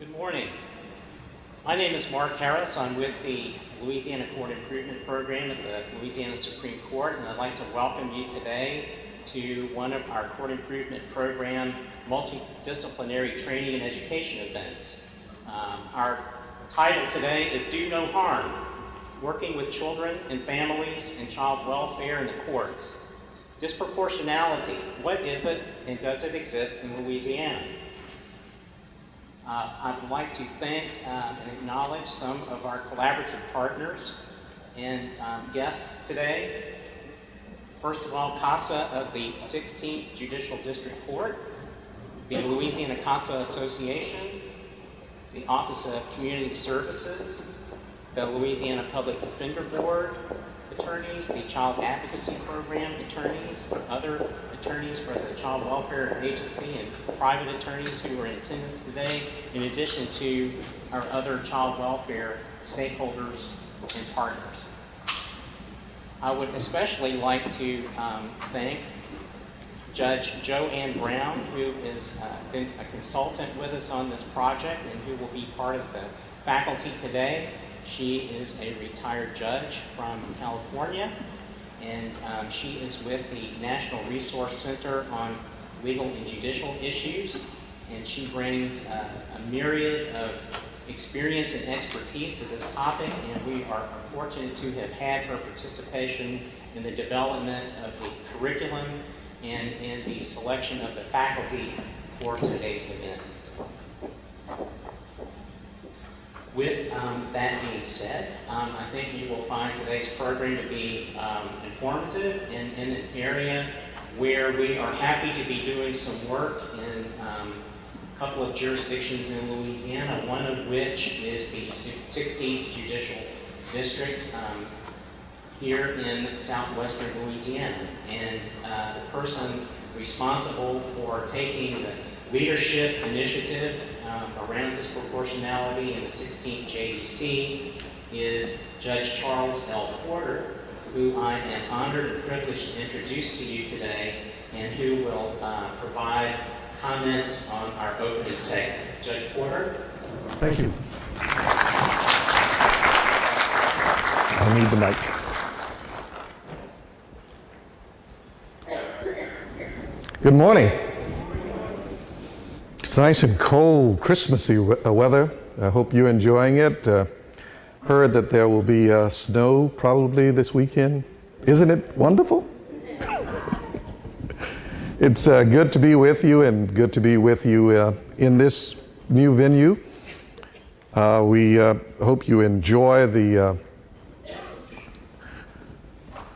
Good morning. My name is Mark Harris. I'm with the Louisiana Court Improvement Program at the Louisiana Supreme Court, and I'd like to welcome you today to one of our Court Improvement Program multidisciplinary training and education events. Our title today is Do No Harm, Working with Children and Families and Child Welfare in the Courts. Disproportionality, what is it and does it exist in Louisiana? I'd like to thank and acknowledge some of our collaborative partners and guests today. First of all, CASA of the 16th Judicial District Court, the Louisiana CASA Association, the Office of Community Services, the Louisiana Public Defender Board attorneys, the Child Advocacy Program attorneys, other attorneys for the Child Welfare Agency, and private attorneys who are in attendance today, in addition to our other child welfare stakeholders and partners. I would especially like to thank Judge Joanne Brown, who has been a consultant with us on this project and who will be part of the faculty today. She is a retired judge from California, and she is with the National Resource Center on Legal and Judicial Issues, and she brings a myriad of experience and expertise to this topic, and we are fortunate to have had her participation in the development of the curriculum and in the selection of the faculty for today's event. With that being said, I think you will find today's program to be informative and in an area where we are happy to be doing some work in a couple of jurisdictions in Louisiana, one of which is the 16th Judicial District here in southwestern Louisiana. And the person responsible for taking the leadership initiative around disproportionality in the 16th JDC is Judge Charles L. Porter, who I am honored and privileged to introduce to you today, and who will provide comments on our opening segment. Judge Porter. Thank you. I need the mic. Good morning. It's nice and cold, Christmassy weather. I hope you're enjoying it. Heard that there will be snow probably this weekend. Isn't it wonderful? It's good to be with you, and good to be with you in this new venue. We hope you enjoy the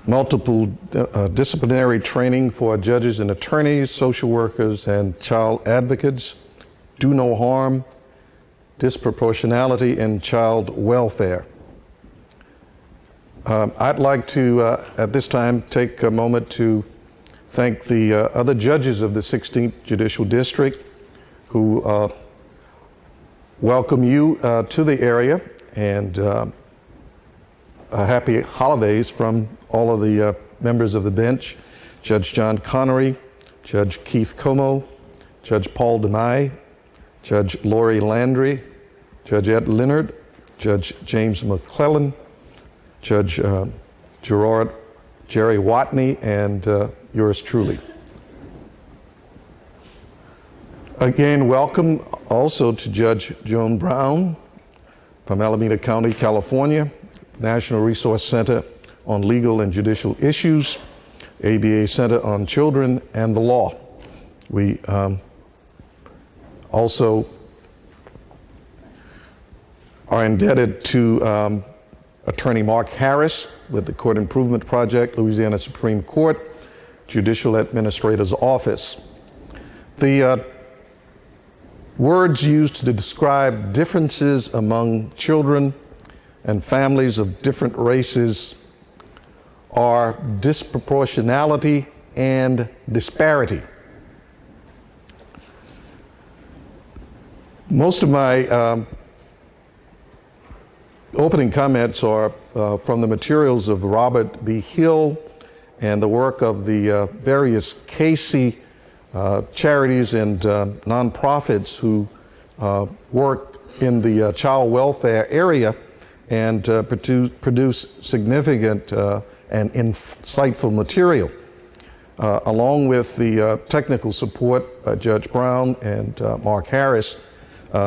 multiple disciplinary training for judges and attorneys, social workers, and child advocates. Do no harm, disproportionality, and child welfare. I'd like to, at this time, take a moment to thank the other judges of the 16th Judicial District who welcome you to the area, and happy holidays from all of the members of the bench: Judge John Connery, Judge Keith Como, Judge Paul DeMai, Judge Lori Landry, Judge Ed Leonard, Judge James McClellan, Judge Jerry Watney, and yours truly. Again, welcome also to Judge Joan Brown from Alameda County, California, National Resource Center on Legal and Judicial Issues, ABA Center on Children and the Law. We also are indebted to Attorney Mark Harris with the Court Improvement Project, Louisiana Supreme Court, Judicial Administrator's Office. The words used to describe differences among children and families of different races are disproportionality and disparity. Most of my opening comments are from the materials of Robert B. Hill and the work of the various Casey charities and nonprofits who work in the child welfare area and produce significant and insightful material. Along with the technical support by Judge Brown and Mark Harris,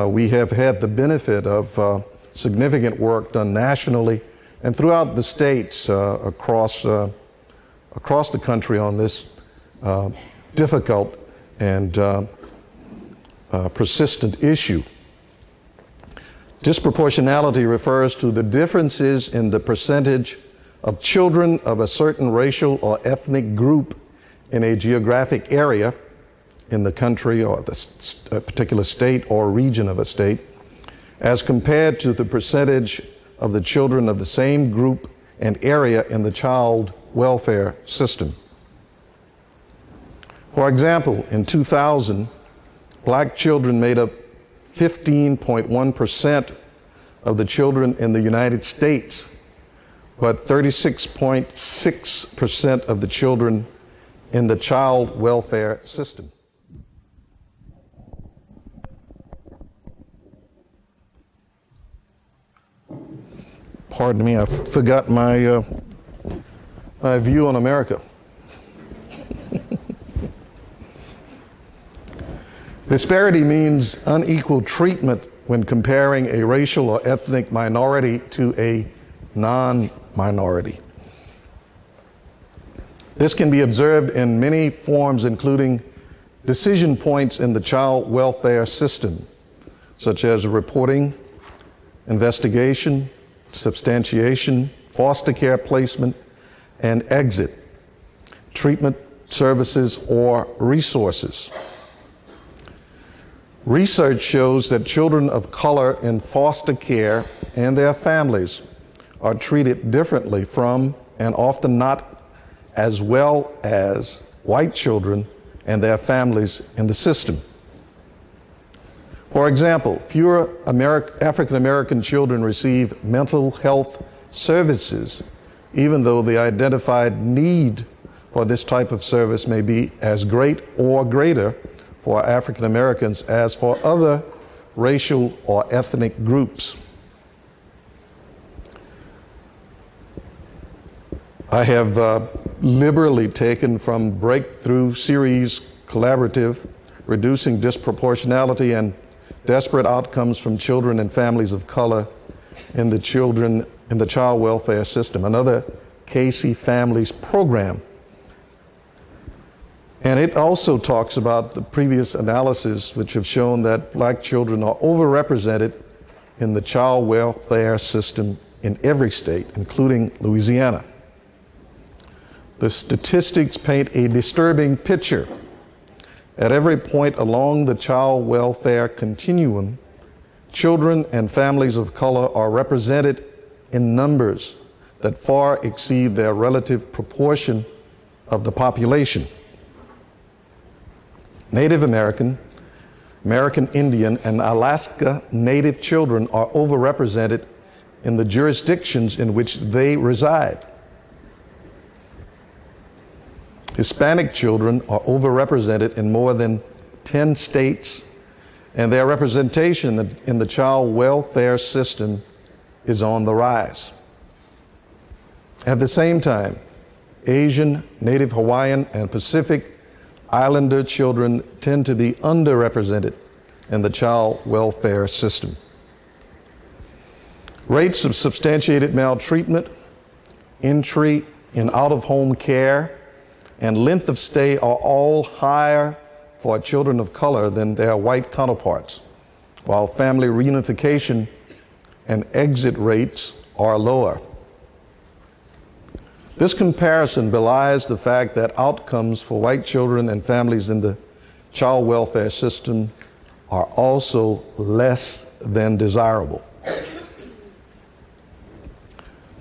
we have had the benefit of significant work done nationally and throughout the states across the country on this difficult and persistent issue. Disproportionality refers to the differences in the percentage of children of a certain racial or ethnic group in a geographic area in the country or a particular state or region of a state, as compared to the percentage of the children of the same group and area in the child welfare system. For example, in 2000, black children made up 15.1% of the children in the United States, but 36.6% of the children in the child welfare system. Pardon me, I forgot my view on America. Disparity means unequal treatment when comparing a racial or ethnic minority to a non-minority. This can be observed in many forms, including decision points in the child welfare system, such as reporting, investigation, substantiation, foster care placement, and exit, treatment, services, or resources. Research shows that children of color in foster care and their families are treated differently from, and often not as well as, white children and their families in the system. For example, fewer African American children receive mental health services, even though the identified need for this type of service may be as great or greater for African Americans as for other racial or ethnic groups. I have liberally taken from Breakthrough Series Collaborative, Reducing Disproportionality and Desperate Outcomes from Children and Families of Color in the Child Welfare System, another Casey Families program. And it also talks about the previous analysis, which have shown that black children are overrepresented in the child welfare system in every state, including Louisiana. The statistics paint a disturbing picture. At every point along the child welfare continuum, children and families of color are represented in numbers that far exceed their relative proportion of the population. Native American, American Indian, and Alaska Native children are overrepresented in the jurisdictions in which they reside. Hispanic children are overrepresented in more than 10 states, and their representation in the child welfare system is on the rise. At the same time, Asian, Native Hawaiian, and Pacific Islander children tend to be underrepresented in the child welfare system. Rates of substantiated maltreatment, entry in out-of-home care, and length of stay are all higher for children of color than their white counterparts, while family reunification and exit rates are lower. This comparison belies the fact that outcomes for white children and families in the child welfare system are also less than desirable.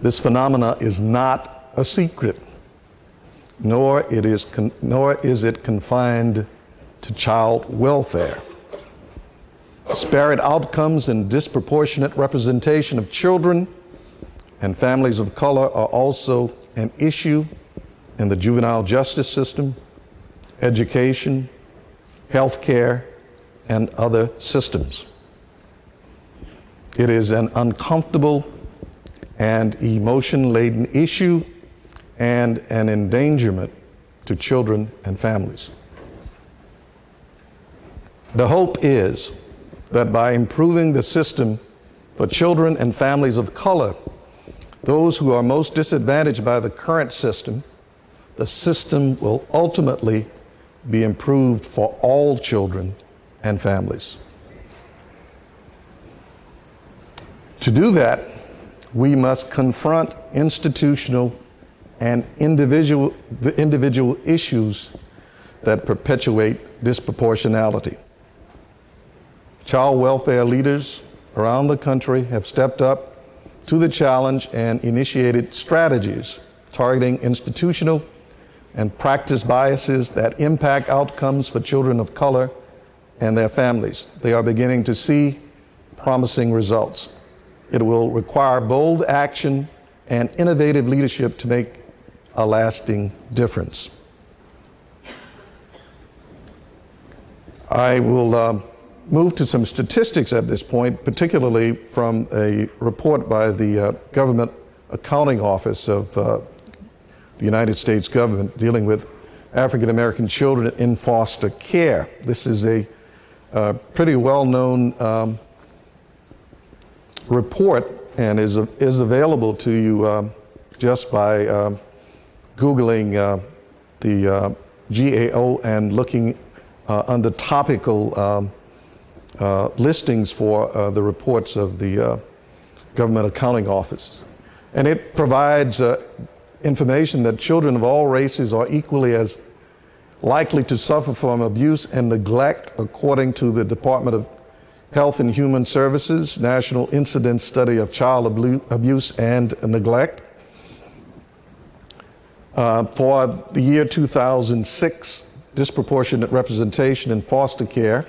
This phenomena is not a secret, nor is it confined to child welfare. Disparate outcomes and disproportionate representation of children and families of color are also an issue in the juvenile justice system, education, healthcare, and other systems. It is an uncomfortable and emotion-laden issue and an endangerment to children and families. The hope is that by improving the system for children and families of color, those who are most disadvantaged by the current system, the system will ultimately be improved for all children and families. To do that, we must confront institutional and individual issues that perpetuate disproportionality. Child welfare leaders around the country have stepped up to the challenge and initiated strategies targeting institutional and practice biases that impact outcomes for children of color and their families. They are beginning to see promising results. It will require bold action and innovative leadership to make a lasting difference. I will move to some statistics at this point, particularly from a report by the Government Accounting Office of the United States government dealing with African American children in foster care. This is a pretty well-known report and is available to you just by Googling the GAO and looking under topical listings for the reports of the Government Accounting Office. And it provides information that children of all races are equally as likely to suffer from abuse and neglect, according to the Department of Health and Human Services National Incidence Study of Child Abuse and Neglect. For the year 2006, disproportionate representation in foster care,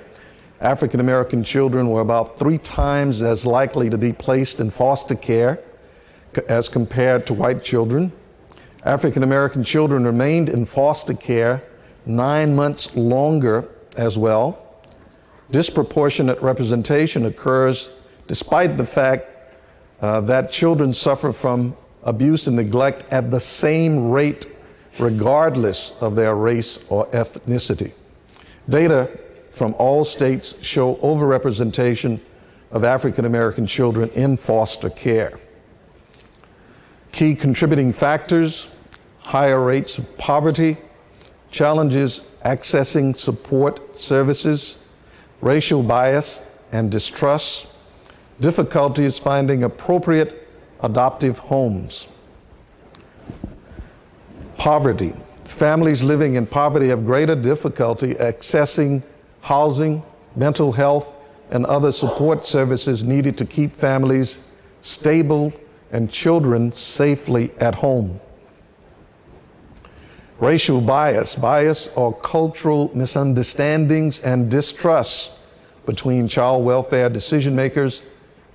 African American children were about 3 times as likely to be placed in foster care as compared to white children. African American children remained in foster care 9 months longer as well. Disproportionate representation occurs despite the fact that children suffer from abuse and neglect at the same rate regardless of their race or ethnicity. Data from all states show overrepresentation of African American children in foster care. Key contributing factors: higher rates of poverty, challenges accessing support services, racial bias and distrust, difficulties finding appropriate adoptive homes. Poverty. Families living in poverty have greater difficulty accessing housing, mental health, and other support services needed to keep families stable and children safely at home. Racial bias, or cultural misunderstandings and distrust between child welfare decision makers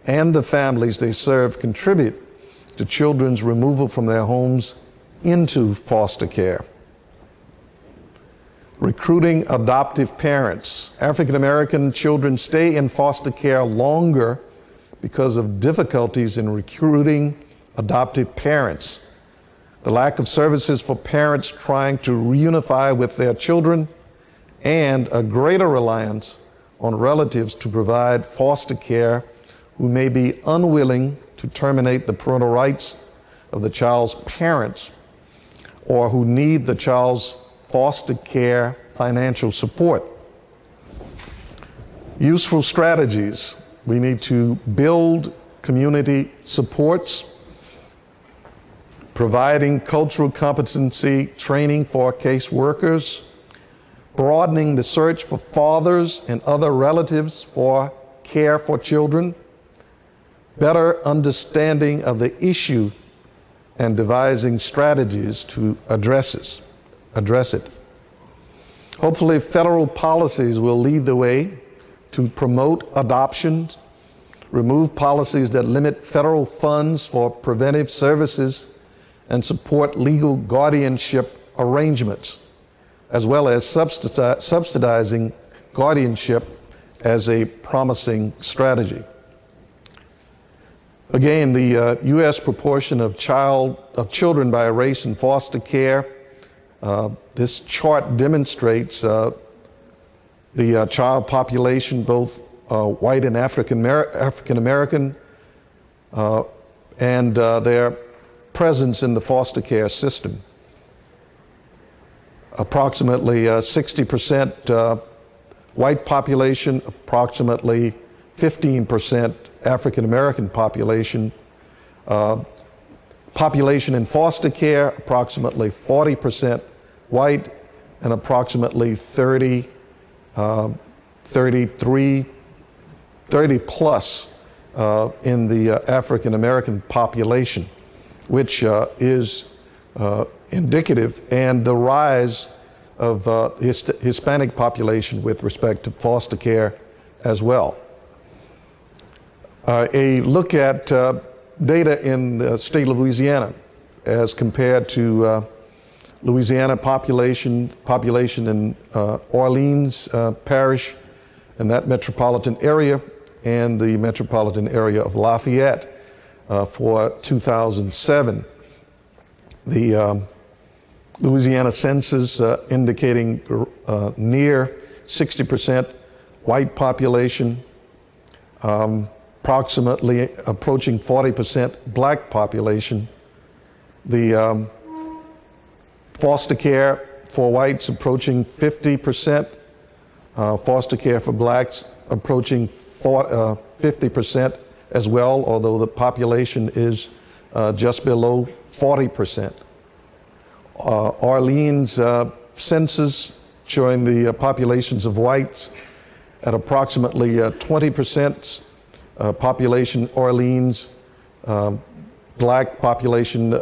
and the families they serve contribute to children's removal from their homes into foster care. Recruiting adoptive parents. African American children stay in foster care longer because of difficulties in recruiting adoptive parents. The lack of services for parents trying to reunify with their children, and a greater reliance on relatives to provide foster care who may be unwilling to terminate the parental rights of the child's parents or who need the child's foster care financial support. Useful strategies. We need to build community supports, providing cultural competency training for case workers, broadening the search for fathers and other relatives for care for children, better understanding of the issue and devising strategies to address it. Hopefully, federal policies will lead the way to promote adoptions, remove policies that limit federal funds for preventive services, and support legal guardianship arrangements, as well as subsidizing guardianship as a promising strategy. Again, the U.S. proportion of children by race in foster care. This chart demonstrates the child population, both white and African American, and their presence in the foster care system. Approximately 60% white population, approximately 15% African American population. Population in foster care, approximately 40% white, and approximately 30 plus in the African American population, which is indicative, and the rise of Hispanic population with respect to foster care as well. A look at data in the state of Louisiana as compared to Louisiana population in Orleans Parish and that metropolitan area, and the metropolitan area of Lafayette for 2007. The Louisiana census indicating near 60% white population, approximately approaching 40% black population. The foster care for whites approaching 50%, foster care for blacks approaching 50% as well, although the population is just below 40%. Orleans census showing the populations of whites at approximately 20%, population Orleans, black population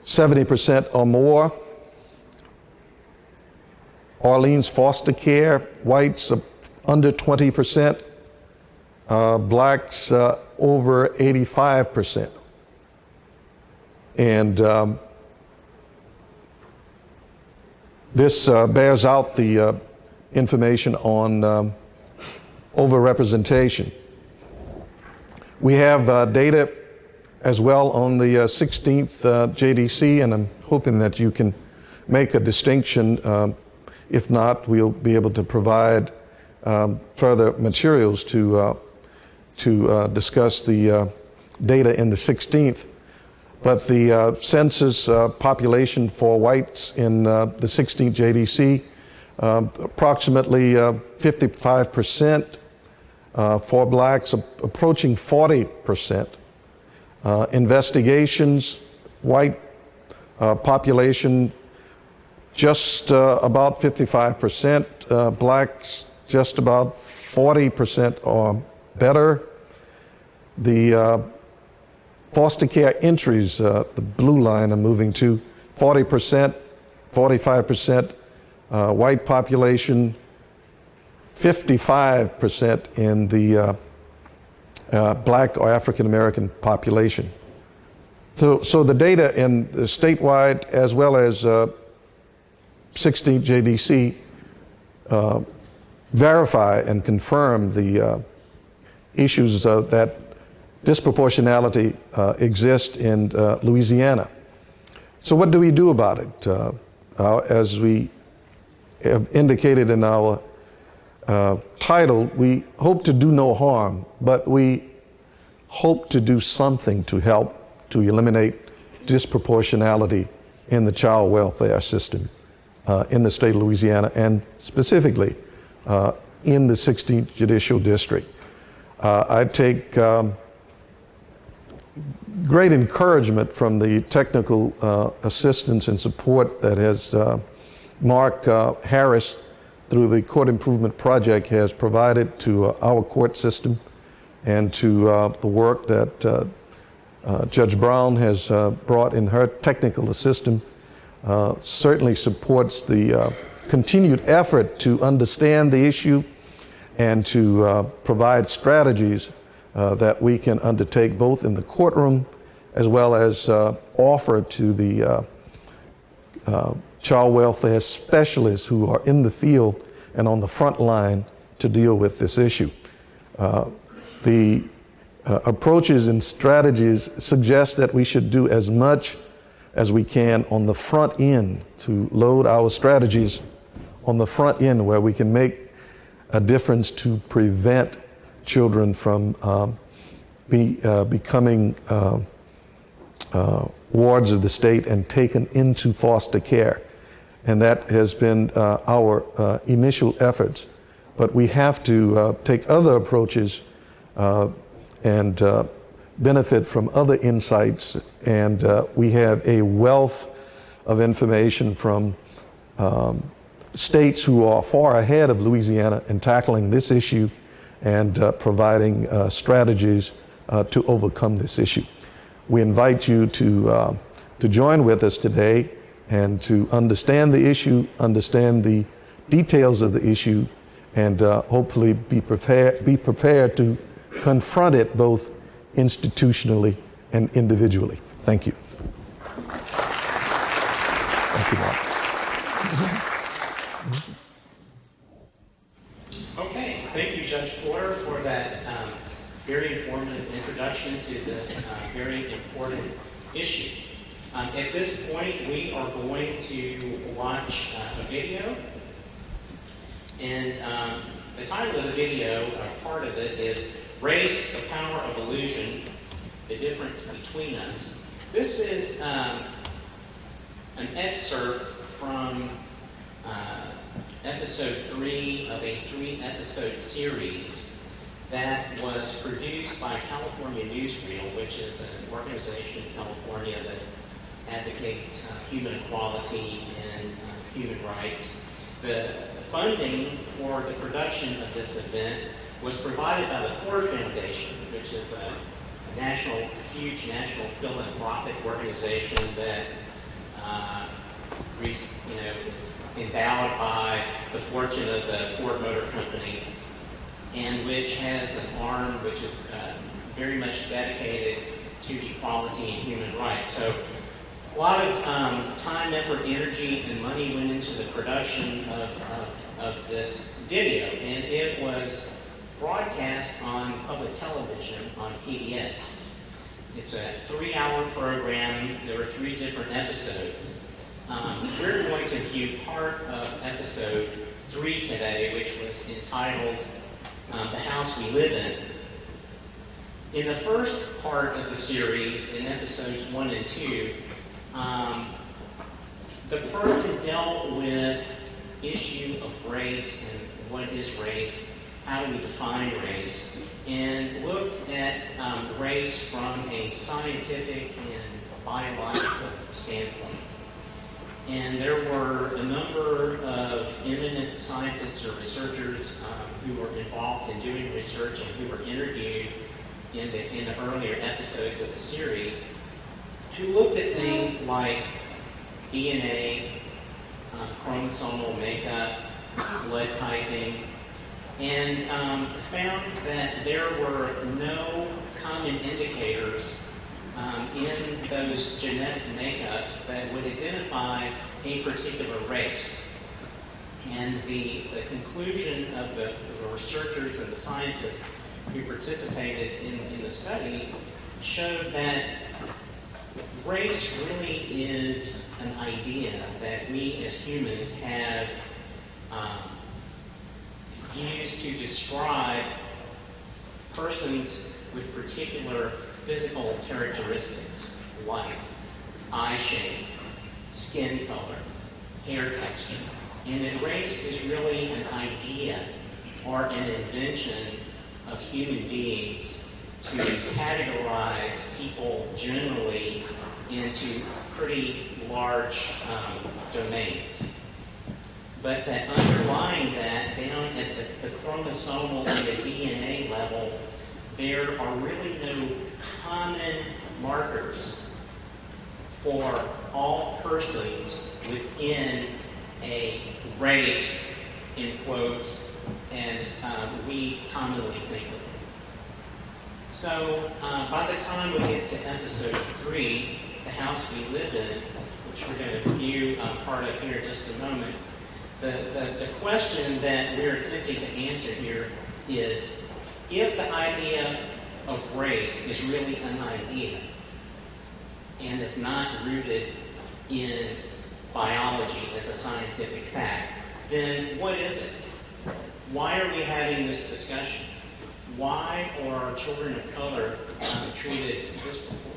70% or more. Orleans foster care, whites under 20%, blacks over 85%. And this bears out the information on overrepresentation. We have data as well on the 16th JDC, and I'm hoping that you can make a distinction. If not, we'll be able to provide further materials to discuss the data in the 16th. But the census population for whites in the 16th JDC, approximately 55%. For blacks, approaching 40%. Investigations, white population, just about 55%. Blacks, just about 40% or better. The foster care entries, the blue line I'm moving to, 40%, 45%. White population, 55% in the black or African American population. So the data in the statewide as well as 16th JDC verify and confirm the issues that disproportionality exist in Louisiana. So what do we do about it? As we have indicated in our title, we hope to do no harm, but we hope to do something to help to eliminate disproportionality in the child welfare system in the state of Louisiana, and specifically in the 16th Judicial District. I take great encouragement from the technical assistance and support that has Mark Harris, through the Court Improvement Project, has provided to our court system, and to the work that Judge Brown has brought in her technical assistance. Certainly supports the continued effort to understand the issue and to provide strategies that we can undertake both in the courtroom as well as offer to the child welfare specialists who are in the field and on the front line to deal with this issue. The approaches and strategies suggest that we should do as much as we can on the front end to load our strategies on the front end where we can make a difference to prevent children from becoming wards of the state and taken into foster care. And that has been our initial efforts. But we have to take other approaches and benefit from other insights. And we have a wealth of information from states who are far ahead of Louisiana in tackling this issue and providing strategies to overcome this issue. We invite you to join with us today and to understand the issue, understand the details of the issue, and hopefully be prepared to confront it both institutionally and individually. Thank you. Thank you, Mark. Okay, thank you, Judge Porter, for that very informative introduction to this very important issue. At this point, we are going to watch a video. And the title of the video, part of it, is Race, the Power of Illusion, the Difference Between Us. This is an excerpt from episode 3 of a 3-episode series that was produced by California Newsreel, which is an organization in California that advocates human equality and human rights. The funding for the production of this event was provided by the Ford Foundation, which is a huge national philanthropic organization that is endowed by the fortune of the Ford Motor Company, and which has an arm which is very much dedicated to equality and human rights. So a lot of time, effort, energy, and money went into the production of this video, and it was broadcast on public television on PBS. It's a 3-hour program. There were 3 different episodes. We're going to view part of episode 3 today, which was entitled The House We Live In. In the first part of the series, in episodes 1 and 2, the first dealt with issue of race and what is race, how do we define race, and looked at race from a scientific and biological standpoint. And there were a number of eminent scientists or researchers who were involved in doing research and who were interviewed in the earlier episodes of the series, who looked at things like DNA, chromosomal makeup, blood typing, and found that there were no common indicators in those genetic makeups that would identify a particular race. And the conclusion of the researchers and the scientists who participated in the studies showed that race really is an idea that we as humans have used to describe persons with particular physical characteristics like eye shape, skin color, hair texture. And that race is really an idea or an invention of human beings to categorize people generally into pretty large domains. But that underlying that, down at the chromosomal and the DNA level, there are really no common markers for all persons within a race, in quotes, as we commonly think of it. So by the time we get to episode 3, The House We Live In, which we're going to view part of here in just a moment, the question that we're attempting to answer here is, if the idea of race is really an idea, and it's not rooted in biology as a scientific fact, then what is it? Why are we having this discussion? Why are children of color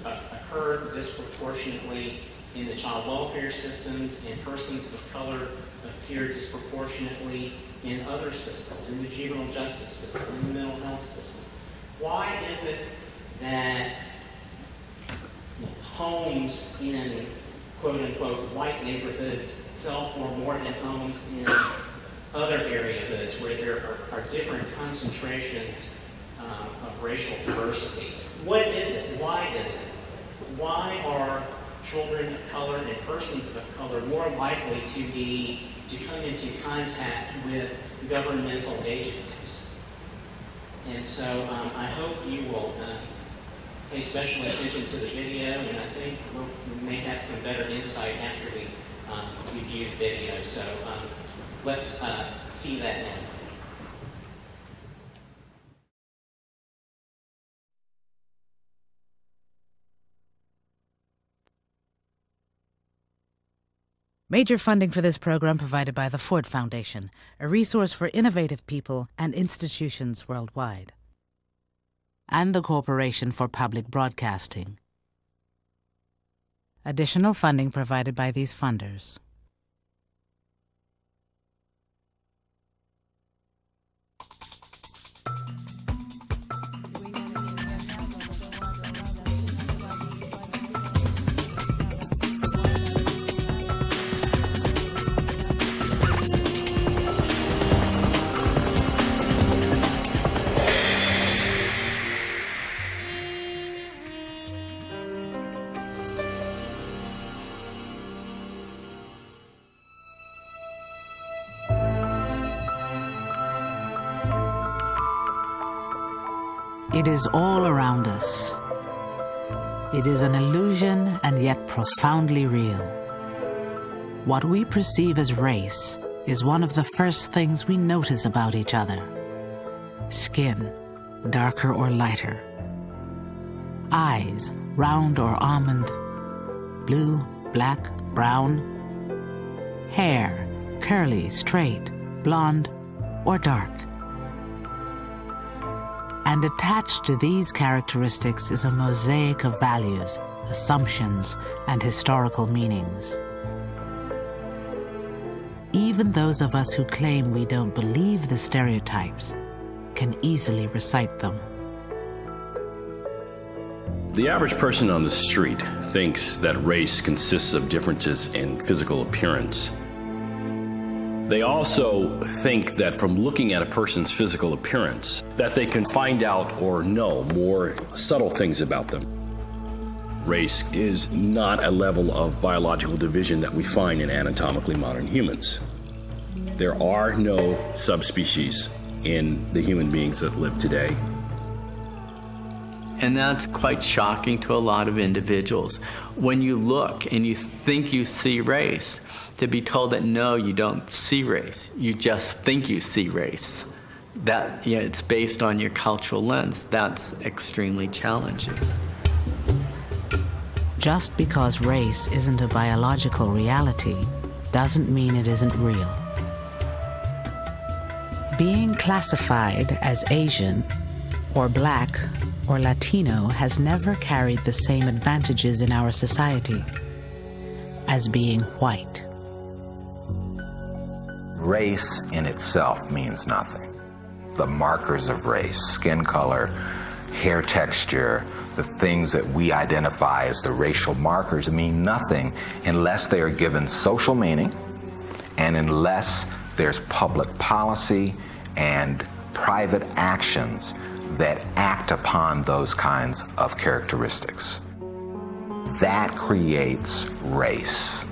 occur disproportionately in the child welfare systems, and persons of color appear disproportionately in other systems, in the juvenile justice system, in the mental health system? Why is it that homes in quote-unquote white neighborhoods sell for more than homes in other area hoods where there are different concentrations of racial diversity? What is it? Why is it? Why are children of color and persons of color more likely to come into contact with governmental agencies? And so I hope you will pay special attention to the video, and I think we may have some better insight after we view the video. So let's see that now. Major funding for this program provided by the Ford Foundation, a resource for innovative people and institutions worldwide, and the Corporation for Public Broadcasting. Additional funding provided by these funders. It is all around us. It is an illusion and yet profoundly real. What we perceive as race is one of the first things we notice about each other. Skin, darker or lighter. Eyes, round or almond. Blue, black, brown. Hair, curly, straight, blonde, or dark. And attached to these characteristics is a mosaic of values, assumptions, and historical meanings. Even those of us who claim we don't believe the stereotypes can easily recite them. The average person on the street thinks that race consists of differences in physical appearance. They also think that from looking at a person's physical appearance, that they can find out or know more subtle things about them. Race is not a level of biological division that we find in anatomically modern humans. There are no subspecies in the human beings that live today. And that's quite shocking to a lot of individuals. When you look and you think you see race, to be told that no, you don't see race, you just think you see race. That, yeah, it's based on your cultural lens. That's extremely challenging. Just because race isn't a biological reality doesn't mean it isn't real. Being classified as Asian, or Black, or Latino has never carried the same advantages in our society as being white. Race in itself means nothing. The markers of race, skin color, hair texture, the things that we identify as the racial markers mean nothing unless they are given social meaning and unless there's public policy and private actions that act upon those kinds of characteristics. That creates race.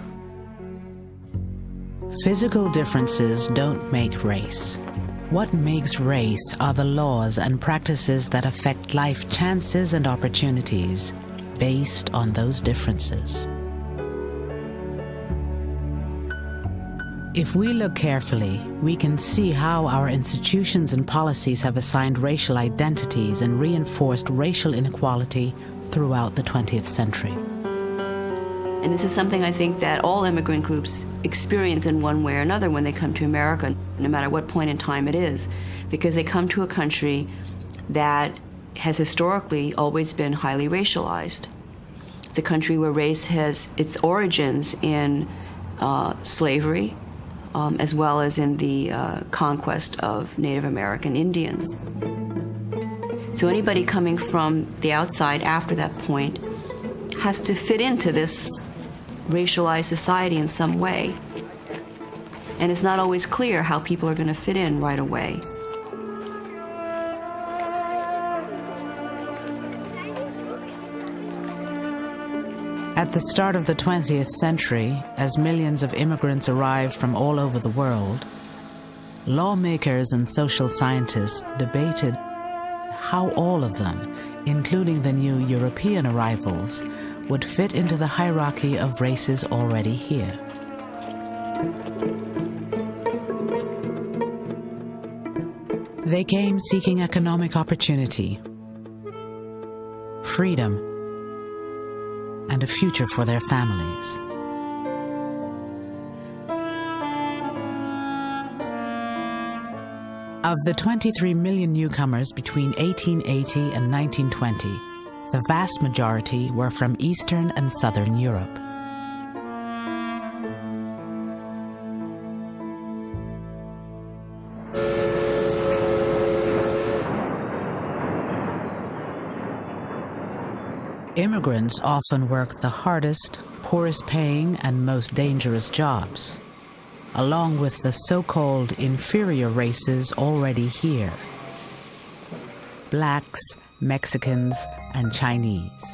Physical differences don't make race. What makes race are the laws and practices that affect life chances and opportunities based on those differences. If we look carefully, we can see how our institutions and policies have assigned racial identities and reinforced racial inequality throughout the 20th century. And this is something I think that all immigrant groups experience in one way or another when they come to America, no matter what point in time it is, because they come to a country that has historically always been highly racialized. It's a country where race has its origins in slavery, as well as in the conquest of Native American Indians. So anybody coming from the outside after that point has to fit into this racialized society in some way. And it's not always clear how people are going to fit in right away. At the start of the 20th century, as millions of immigrants arrived from all over the world, lawmakers and social scientists debated how all of them, including the new European arrivals, would fit into the hierarchy of races already here. They came seeking economic opportunity, freedom, and a future for their families. Of the 23 million newcomers between 1880 and 1920, the vast majority were from Eastern and Southern Europe. Immigrants often worked the hardest, poorest paying, and most dangerous jobs, along with the so-called inferior races already here: blacks, Mexicans, and Chinese.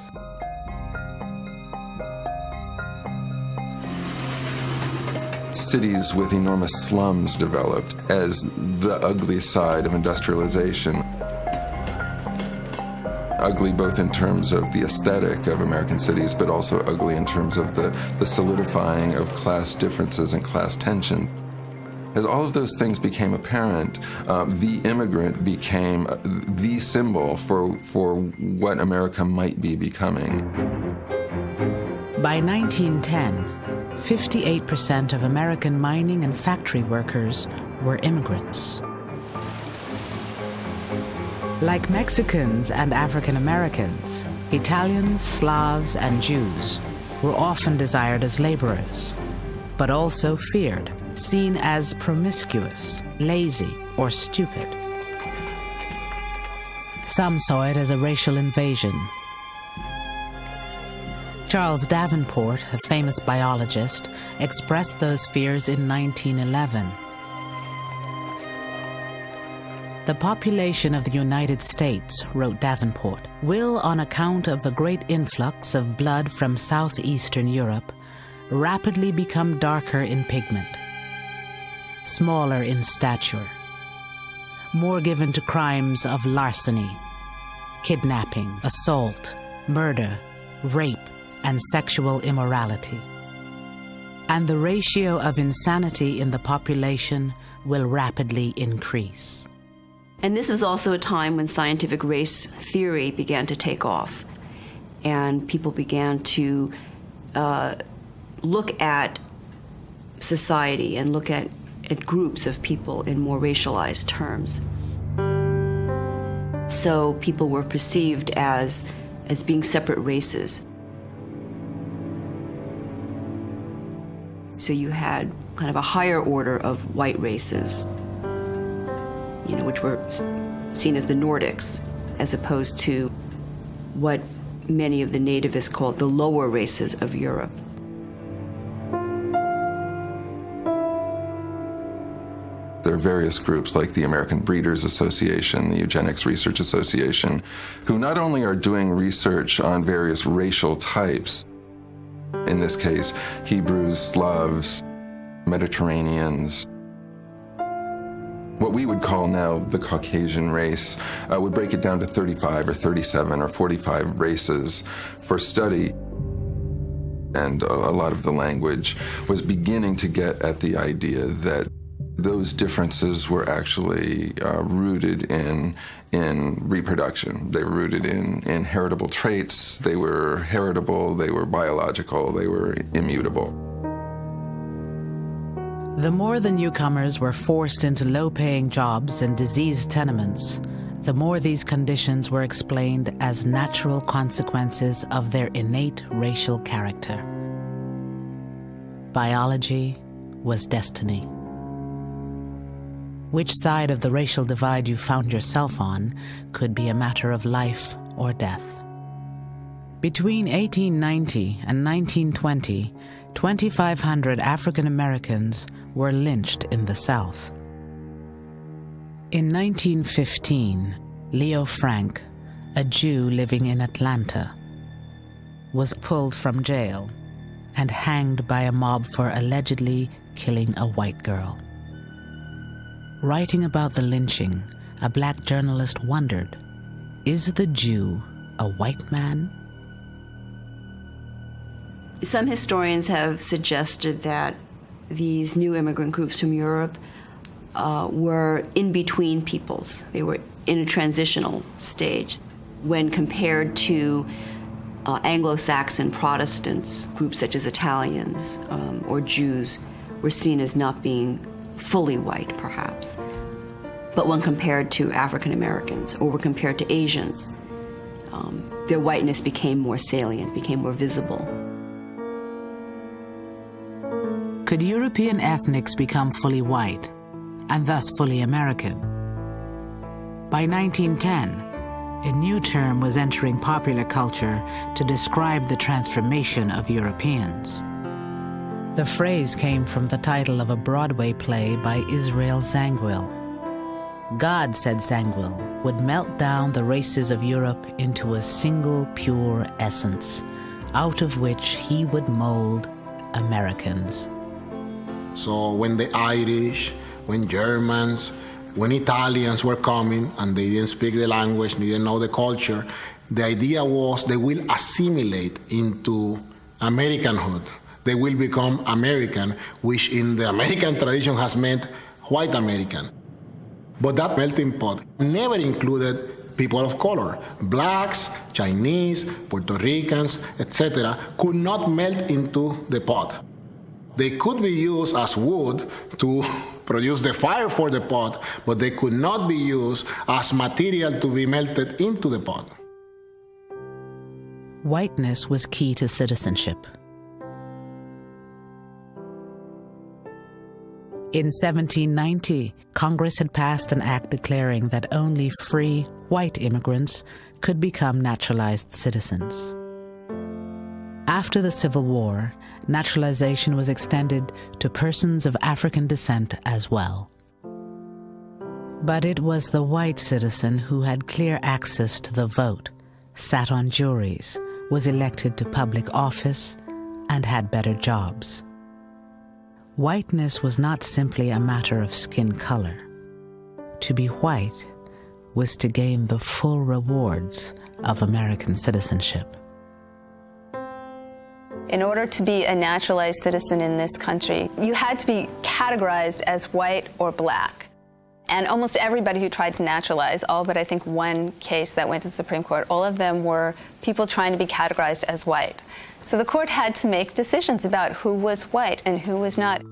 Cities with enormous slums developed as the ugly side of industrialization. Ugly both in terms of the aesthetic of American cities, but also ugly in terms of the solidifying of class differences and class tension. As all of those things became apparent, the immigrant became the symbol for what America might be becoming. By 1910, 58% of American mining and factory workers were immigrants. Like Mexicans and African Americans, Italians, Slavs, and Jews were often desired as laborers, but also feared, seen as promiscuous, lazy, or stupid. Some saw it as a racial invasion. Charles Davenport, a famous biologist, expressed those fears in 1911. The population of the United States, wrote Davenport, will, on account of the great influx of blood from southeastern Europe, rapidly become darker in pigment, smaller in stature, more given to crimes of larceny, kidnapping, assault, murder, rape, and sexual immorality. And the ratio of insanity in the population will rapidly increase. And this was also a time when scientific race theory began to take off, and people began to look at society and look at groups of people in more racialized terms. So people were perceived as being separate races. So you had kind of a higher order of white races, which were seen as the Nordics, as opposed to what many of the nativists called the lower races of Europe. There are various groups like the American Breeders Association, the Eugenics Research Association, who not only are doing research on various racial types, in this case, Hebrews, Slavs, Mediterraneans. What we would call now the Caucasian race would break it down to 35 or 37 or 45 races for study. And a lot of the language was beginning to get at the idea that those differences were actually rooted in reproduction. They were rooted in heritable traits. They were heritable, they were biological, they were immutable. The more the newcomers were forced into low-paying jobs and diseased tenements, the more these conditions were explained as natural consequences of their innate racial character. Biology was destiny. Which side of the racial divide you found yourself on could be a matter of life or death. Between 1890 and 1920, 2,500 African Americans were lynched in the South. In 1915, Leo Frank, a Jew living in Atlanta, was pulled from jail and hanged by a mob for allegedly killing a white girl. Writing about the lynching, a black journalist wondered, is the Jew a white man? Some historians have suggested that these new immigrant groups from Europe were in-between peoples. They were in a transitional stage when compared to Anglo-Saxon Protestants, groups such as Italians or Jews were seen as not being fully white, perhaps. But when compared to African Americans or were compared to Asians, their whiteness became more salient, became more visible. Could European ethnics become fully white and thus fully American? By 1910, a new term was entering popular culture to describe the transformation of Europeans. The phrase came from the title of a Broadway play by Israel Zangwill. God, said Zangwill, would melt down the races of Europe into a single pure essence, out of which he would mold Americans. So when the Irish, when Germans, when Italians were coming and they didn't speak the language, they didn't know the culture, the idea was they will assimilate into Americanhood. They will become American, which in the American tradition has meant white American. But that melting pot never included people of color. Blacks, Chinese, Puerto Ricans, etc. could not melt into the pot. They could be used as wood to produce the fire for the pot, but they could not be used as material to be melted into the pot. Whiteness was key to citizenship. In 1790, Congress had passed an act declaring that only free white immigrants could become naturalized citizens. After the Civil War, naturalization was extended to persons of African descent as well. But it was the white citizen who had clear access to the vote, sat on juries, was elected to public office, and had better jobs. Whiteness was not simply a matter of skin color. To be white was to gain the full rewards of American citizenship. In order to be a naturalized citizen in this country, you had to be categorized as white or black. And almost everybody who tried to naturalize, all but I think one case that went to the Supreme Court, all of them were people trying to be categorized as white. So the court had to make decisions about who was white and who was not.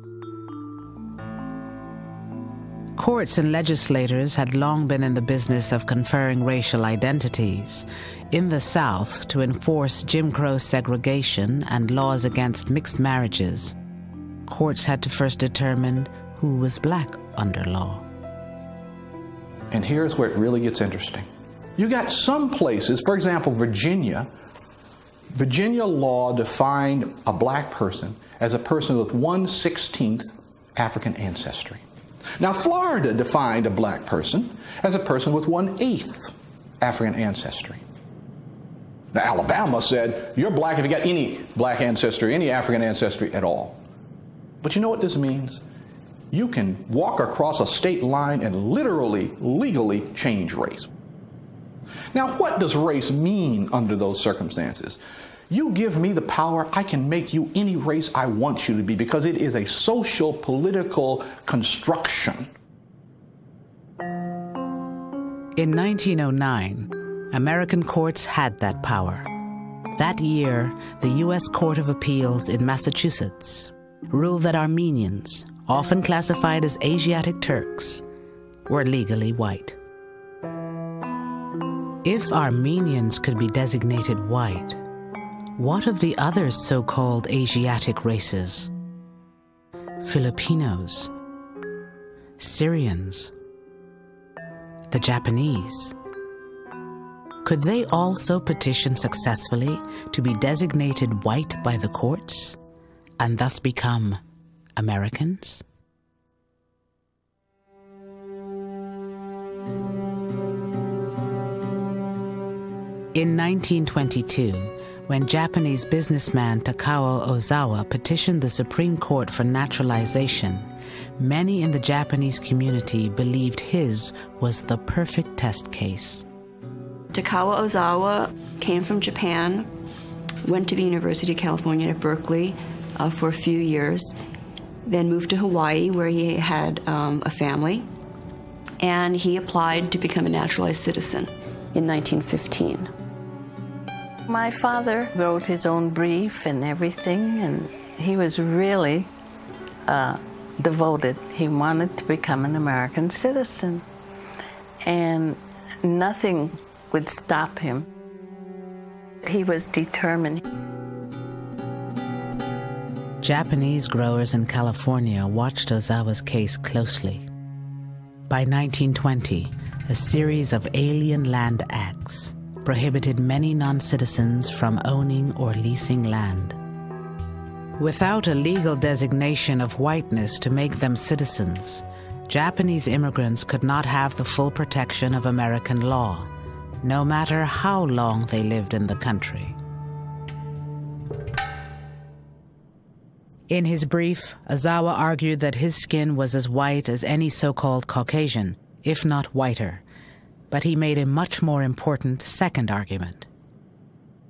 Courts and legislators had long been in the business of conferring racial identities. In the South, to enforce Jim Crow segregation and laws against mixed marriages, courts had to first determine who was black under law. And here's where it really gets interesting. You got some places, for example, Virginia law defined a black person as a person with 1/16 African ancestry. Now, Florida defined a black person as a person with 1/8 African ancestry. Now, Alabama said, you're black if you got any black ancestry, any African ancestry at all. But you know what this means? You can walk across a state line and literally, legally change race. Now, what does race mean under those circumstances? You give me the power, I can make you any race I want you to be, because it is a social, political construction. In 1909, American courts had that power. That year, the U.S. Court of Appeals in Massachusetts ruled that Armenians, often classified as Asiatic Turks, were legally white. If Armenians could be designated white, what of the other so-called Asiatic races? Filipinos, Syrians, the Japanese. Could they also petition successfully to be designated white by the courts and thus become Americans? In 1922, when Japanese businessman Takao Ozawa petitioned the Supreme Court for naturalization, many in the Japanese community believed his was the perfect test case. Takao Ozawa came from Japan, went to the University of California at Berkeley for a few years, then moved to Hawaii where he had a family, and he applied to become a naturalized citizen in 1915. My father wrote his own brief and everything, and he was really devoted. He wanted to become an American citizen, and nothing would stop him. He was determined. Japanese growers in California watched Ozawa's case closely. By 1920, a series of Alien Land Acts prohibited many non-citizens from owning or leasing land. Without a legal designation of whiteness to make them citizens, Japanese immigrants could not have the full protection of American law, no matter how long they lived in the country. In his brief, Ozawa argued that his skin was as white as any so-called Caucasian, if not whiter. But he made a much more important second argument.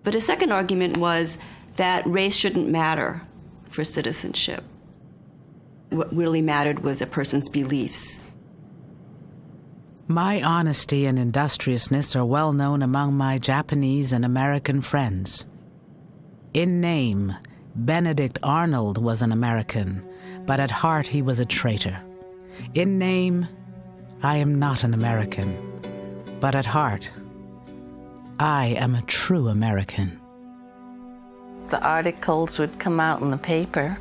But his second argument was that race shouldn't matter for citizenship. What really mattered was a person's beliefs. My honesty and industriousness are well known among my Japanese and American friends. In name, Benedict Arnold was an American, but at heart he was a traitor. In name, I am not an American, but at heart, I am a true American. The articles would come out in the paper.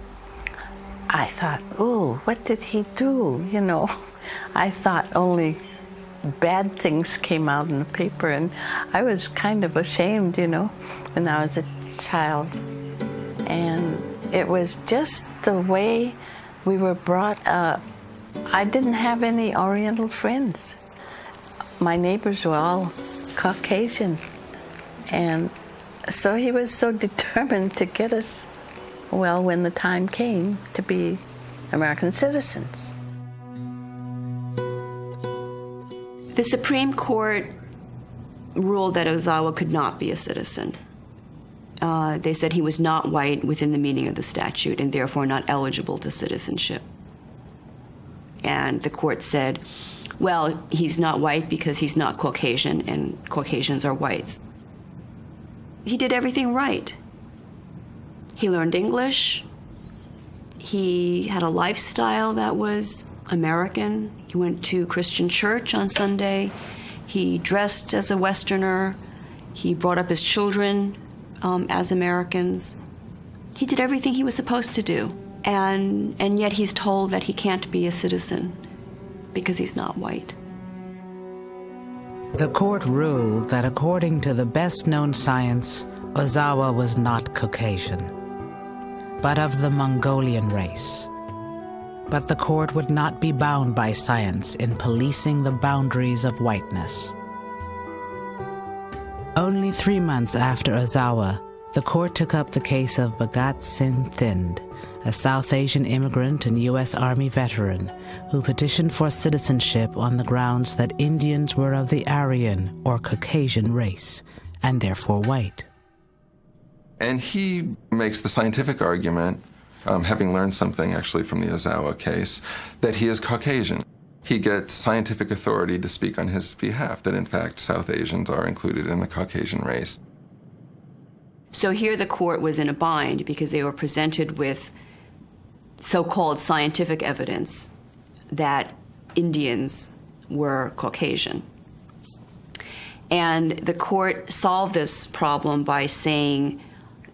I thought, oh, what did he do? You know, I thought only bad things came out in the paper, and I was kind of ashamed, you know, when I was a child. And it was just the way we were brought up. I didn't have any Oriental friends. My neighbors were all Caucasian, and so he was so determined to get us, well, when the time came, to be American citizens. The Supreme Court ruled that Ozawa could not be a citizen. They said he was not white within the meaning of the statute and therefore not eligible to citizenship. And the court said, well, he's not white because he's not Caucasian, and Caucasians are whites. He did everything right. He learned English. He had a lifestyle that was American. He went to Christian church on Sunday. He dressed as a Westerner. He brought up his children as Americans. He did everything he was supposed to do. And yet he's told that he can't be a citizen because he's not white. The court ruled that according to the best-known science, Ozawa was not Caucasian, but of the Mongolian race. But the court would not be bound by science in policing the boundaries of whiteness. Only 3 months after Ozawa, the court took up the case of Bhagat Singh Thind, a South Asian immigrant and U.S. Army veteran who petitioned for citizenship on the grounds that Indians were of the Aryan or Caucasian race, and therefore white. And he makes the scientific argument, having learned something actually from the Ozawa case, that he is Caucasian. He gets scientific authority to speak on his behalf, that in fact South Asians are included in the Caucasian race. So here the court was in a bind because they were presented with so-called scientific evidence that Indians were Caucasian. And the court solved this problem by saying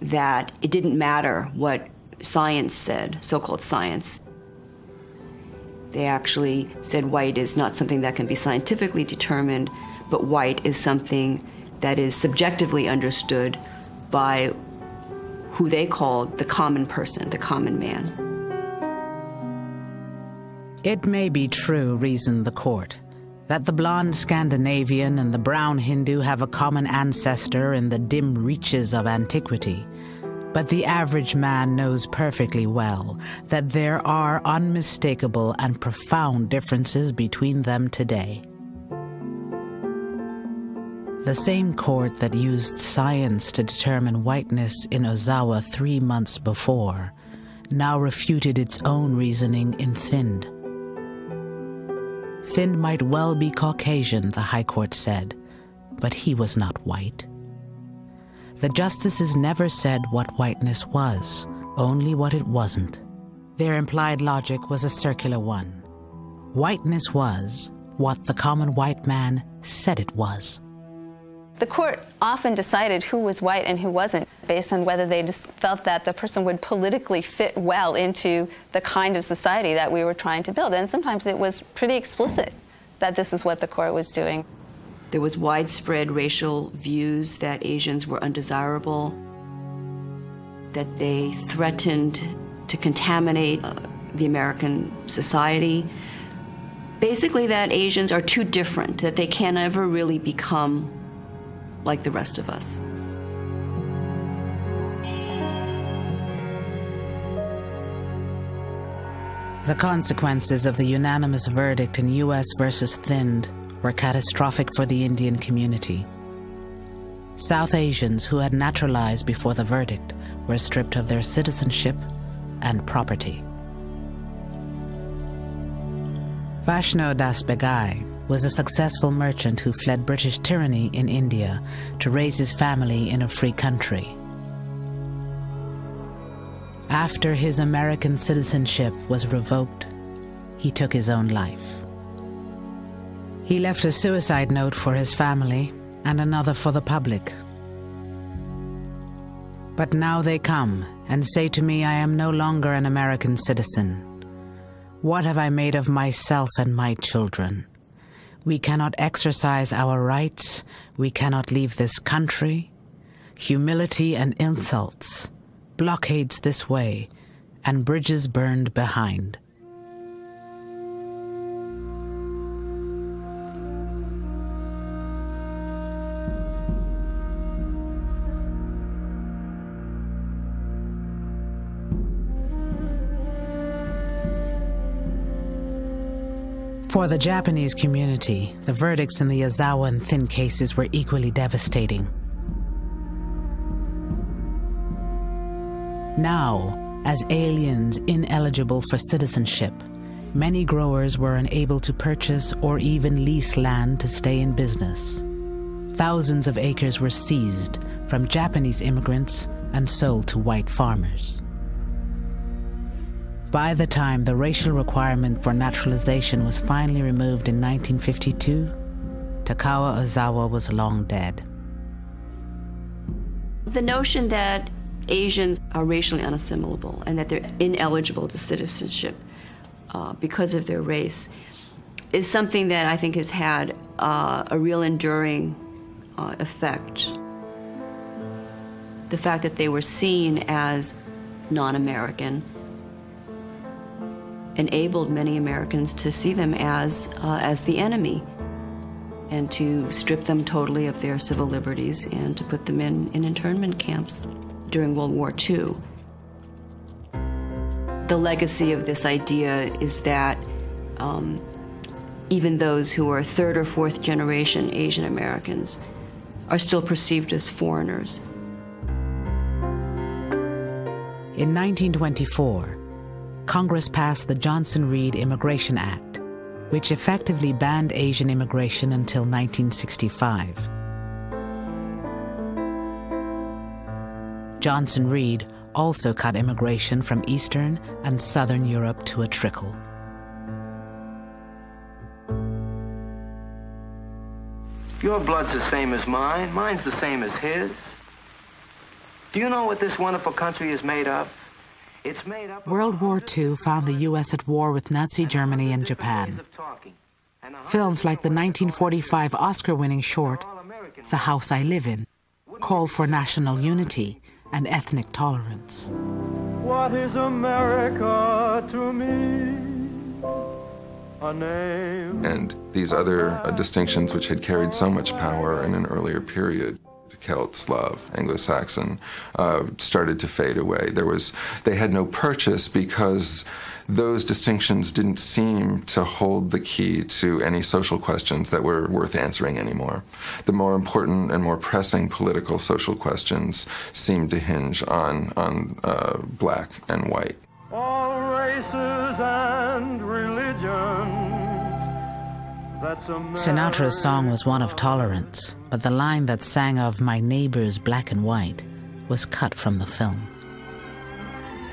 that it didn't matter what science said, so-called science. They actually said white is not something that can be scientifically determined, but white is something that is subjectively understood by who they called the common person, the common man. It may be true, reasoned the court, that the blonde Scandinavian and the brown Hindu have a common ancestor in the dim reaches of antiquity. But the average man knows perfectly well that there are unmistakable and profound differences between them today. The same court that used science to determine whiteness in Ozawa 3 months before now refuted its own reasoning in Thind. Thind might well be Caucasian, the High Court said, but he was not white. The justices never said what whiteness was, only what it wasn't. Their implied logic was a circular one. Whiteness was what the common white man said it was. The court often decided who was white and who wasn't based on whether they just felt that the person would politically fit well into the kind of society that we were trying to build. And sometimes it was pretty explicit that this is what the court was doing. There was widespread racial views that Asians were undesirable, that they threatened to contaminate the American society. Basically that Asians are too different, that they can never really become like the rest of us. The consequences of the unanimous verdict in U.S. versus Thind were catastrophic for the Indian community. South Asians who had naturalized before the verdict were stripped of their citizenship and property. Vaishno Das Begai was a successful merchant who fled British tyranny in India to raise his family in a free country. After his American citizenship was revoked, he took his own life. He left a suicide note for his family and another for the public. But now they come and say to me I am no longer an American citizen. What have I made of myself and my children? We cannot exercise our rights. We cannot leave this country. Humility and insults, blockades this way, and bridges burned behind. For the Japanese community, the verdicts in the Ozawa and Thind cases were equally devastating. Now, as aliens ineligible for citizenship, many growers were unable to purchase or even lease land to stay in business. Thousands of acres were seized from Japanese immigrants and sold to white farmers. By the time the racial requirement for naturalization was finally removed in 1952, Takao Ozawa was long dead. The notion that Asians are racially unassimilable and that they're ineligible to citizenship because of their race is something that I think has had a real enduring effect. The fact that they were seen as non-American enabled many Americans to see them as the enemy and to strip them totally of their civil liberties and to put them in internment camps during World War II. The legacy of this idea is that even those who are third or fourth generation Asian Americans are still perceived as foreigners. In 1924, Congress passed the Johnson-Reed Immigration Act, which effectively banned Asian immigration until 1965. Johnson-Reed also cut immigration from Eastern and Southern Europe to a trickle. Your blood's the same as mine. Mine's the same as his. Do you know what this wonderful country is made of? It's made up of... World War II found the U.S. at war with Nazi Germany and Japan. Films like the 1945 Oscar-winning short, The House I Live In, called for national unity and ethnic tolerance. What is America to me? A name. And these other distinctions which had carried so much power in an earlier period, Celt, Slav, Anglo-Saxon, started to fade away. They had no purchase because those distinctions didn't seem to hold the key to any social questions that were worth answering anymore. The more important and more pressing political social questions seemed to hinge on black and white. All races and religions. Sinatra's song was one of tolerance, but the line that sang of "my neighbors black and white" was cut from the film.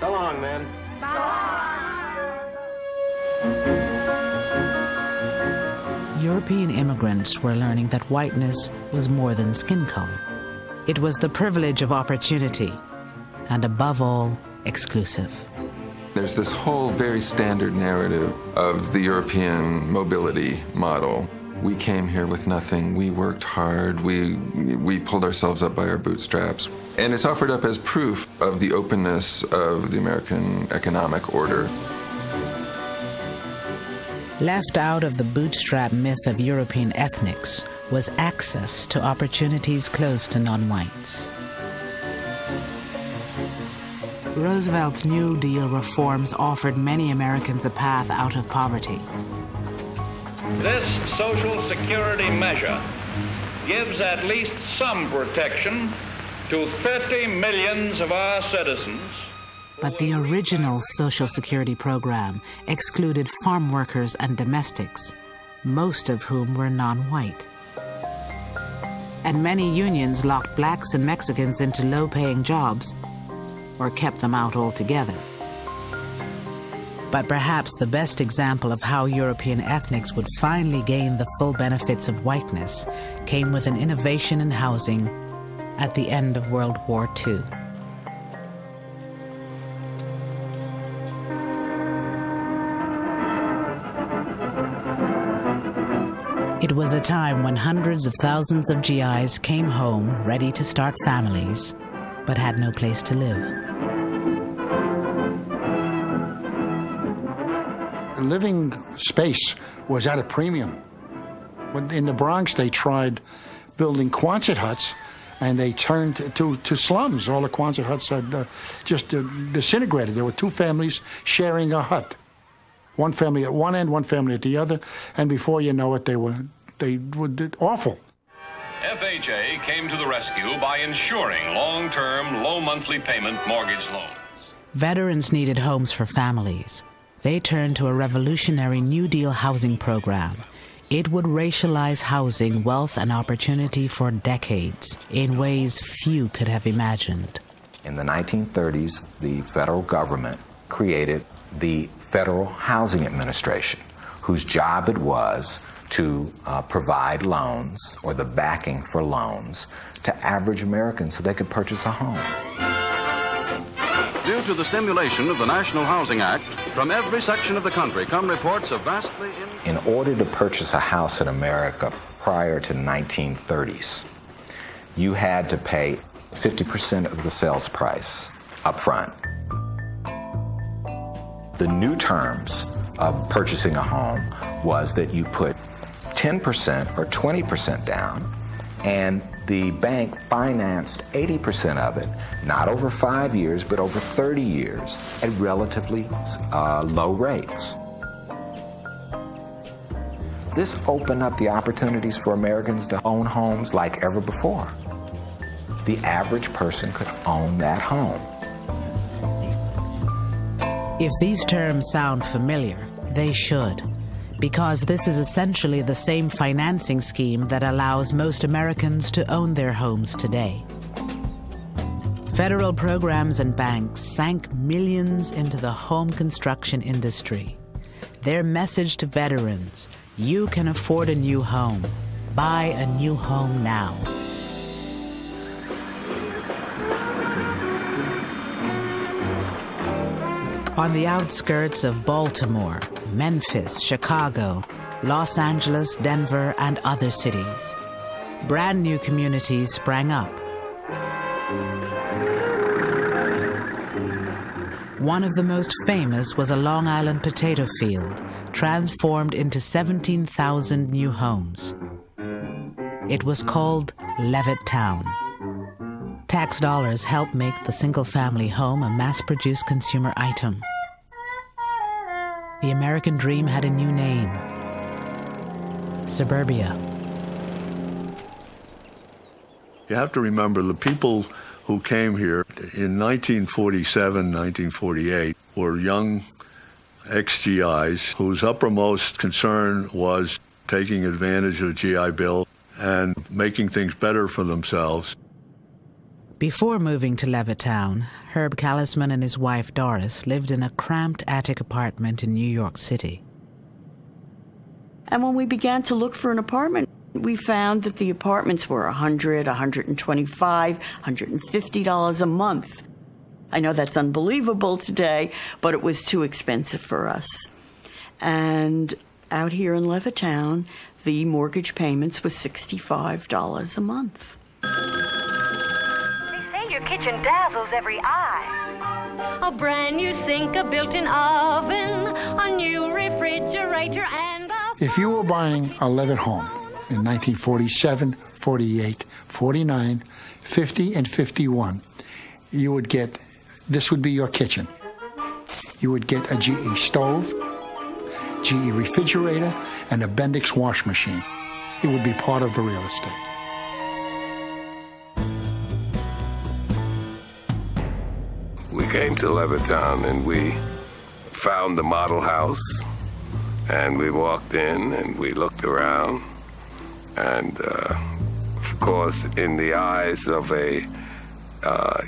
So long, man. European immigrants were learning that whiteness was more than skin color. It was the privilege of opportunity, and above all, exclusive. There's this whole very standard narrative of the European mobility model. We came here with nothing, we worked hard, we pulled ourselves up by our bootstraps. And it's offered up as proof of the openness of the American economic order. Left out of the bootstrap myth of European ethnics was access to opportunities closed to non-whites. Roosevelt's New Deal reforms offered many Americans a path out of poverty. This Social Security measure gives at least some protection to 50 million of our citizens. But the original Social Security program excluded farm workers and domestics, most of whom were non-white. And many unions locked blacks and Mexicans into low-paying jobs or kept them out altogether. But perhaps the best example of how European ethnics would finally gain the full benefits of whiteness came with an innovation in housing at the end of World War II. It was a time when hundreds of thousands of GIs came home ready to start families, but had no place to live. Living space was at a premium. When in the Bronx, they tried building Quonset huts, and they turned to slums. All the Quonset huts had just disintegrated. There were two families sharing a hut. One family at one end, one family at the other, and before you know it, they were awful. FHA came to the rescue by ensuring long-term, low monthly payment mortgage loans. Veterans needed homes for families. They turned to a revolutionary New Deal housing program. It would racialize housing, wealth, and opportunity for decades in ways few could have imagined. In the 1930s, the federal government created the Federal Housing Administration, whose job it was to provide loans, or the backing for loans, to average Americans so they could purchase a home. Due to the stimulation of the National Housing Act, from every section of the country come reports of vastly... In order to purchase a house in America prior to the 1930s, you had to pay 50% of the sales price up front. The new terms of purchasing a home was that you put 10% or 20% down, and the bank financed 80% of it, not over 5 years, but over 30 years at relatively low rates. This opened up the opportunities for Americans to own homes like ever before. The average person could own that home. If these terms sound familiar, they should, because this is essentially the same financing scheme that allows most Americans to own their homes today. Federal programs and banks sank millions into the home construction industry. Their message to veterans: you can afford a new home. Buy a new home now. On the outskirts of Baltimore, Memphis, Chicago, Los Angeles, Denver, and other cities, brand new communities sprang up. One of the most famous was a Long Island potato field, transformed into 17,000 new homes. It was called Levittown. Tax dollars helped make the single-family home a mass-produced consumer item. The American dream had a new name: suburbia. You have to remember the people who came here in 1947, 1948 were young ex-GIs whose uppermost concern was taking advantage of the GI Bill and making things better for themselves. Before moving to Levittown, Herb KALISMAN and his wife Doris lived in a cramped attic apartment in New York City. And when we began to look for an apartment, we found that the apartments were $100, $125, $150 a month. I know that's unbelievable today, but it was too expensive for us. And out here in Levittown, the mortgage payments was $65 a month. Your kitchen dazzles every eye. A brand new sink, a built-in oven, a new refrigerator, and a... If you were buying a Levitt home in 1947, 48, 49, 50, and 51, you would get, this would be your kitchen. You would get a GE stove, GE refrigerator, and a Bendix wash machine. It would be part of the real estate. We came to Levittown and we found the model house, and we walked in and we looked around, and of course in the eyes of a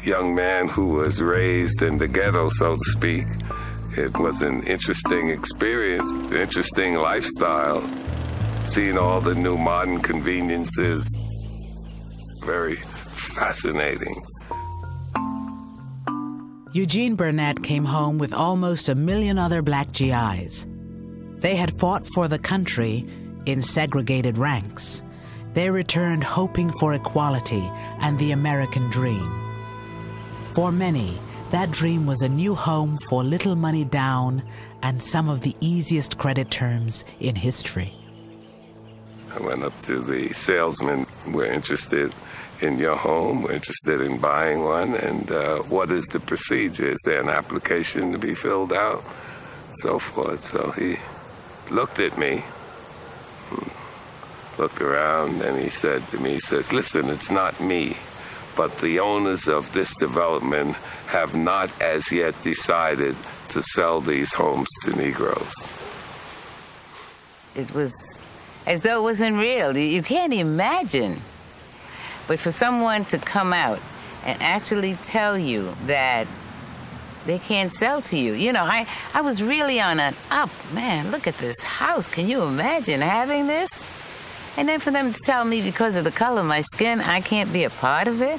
young man who was raised in the ghetto, so to speak, it was an interesting experience, interesting lifestyle, seeing all the new modern conveniences, very fascinating. Eugene Burnett came home with almost 1 million other black GIs. They had fought for the country in segregated ranks. They returned hoping for equality and the American dream. For many, that dream was a new home for little money down and some of the easiest credit terms in history. I went up to the salesman. We're interested in your home, we're interested in buying one, and what is the procedure? Is there an application to be filled out? So forth. So he looked at me, looked around, and he said to me, he says, listen, it's not me, but the owners of this development have not as yet decided to sell these homes to Negroes. It was as though it wasn't real. You can't imagine. But for someone to come out and actually tell you that they can't sell to you, you know, I was really on an up. Man, look at this house. Can you imagine having this? And then for them to tell me because of the color of my skin, I can't be a part of it.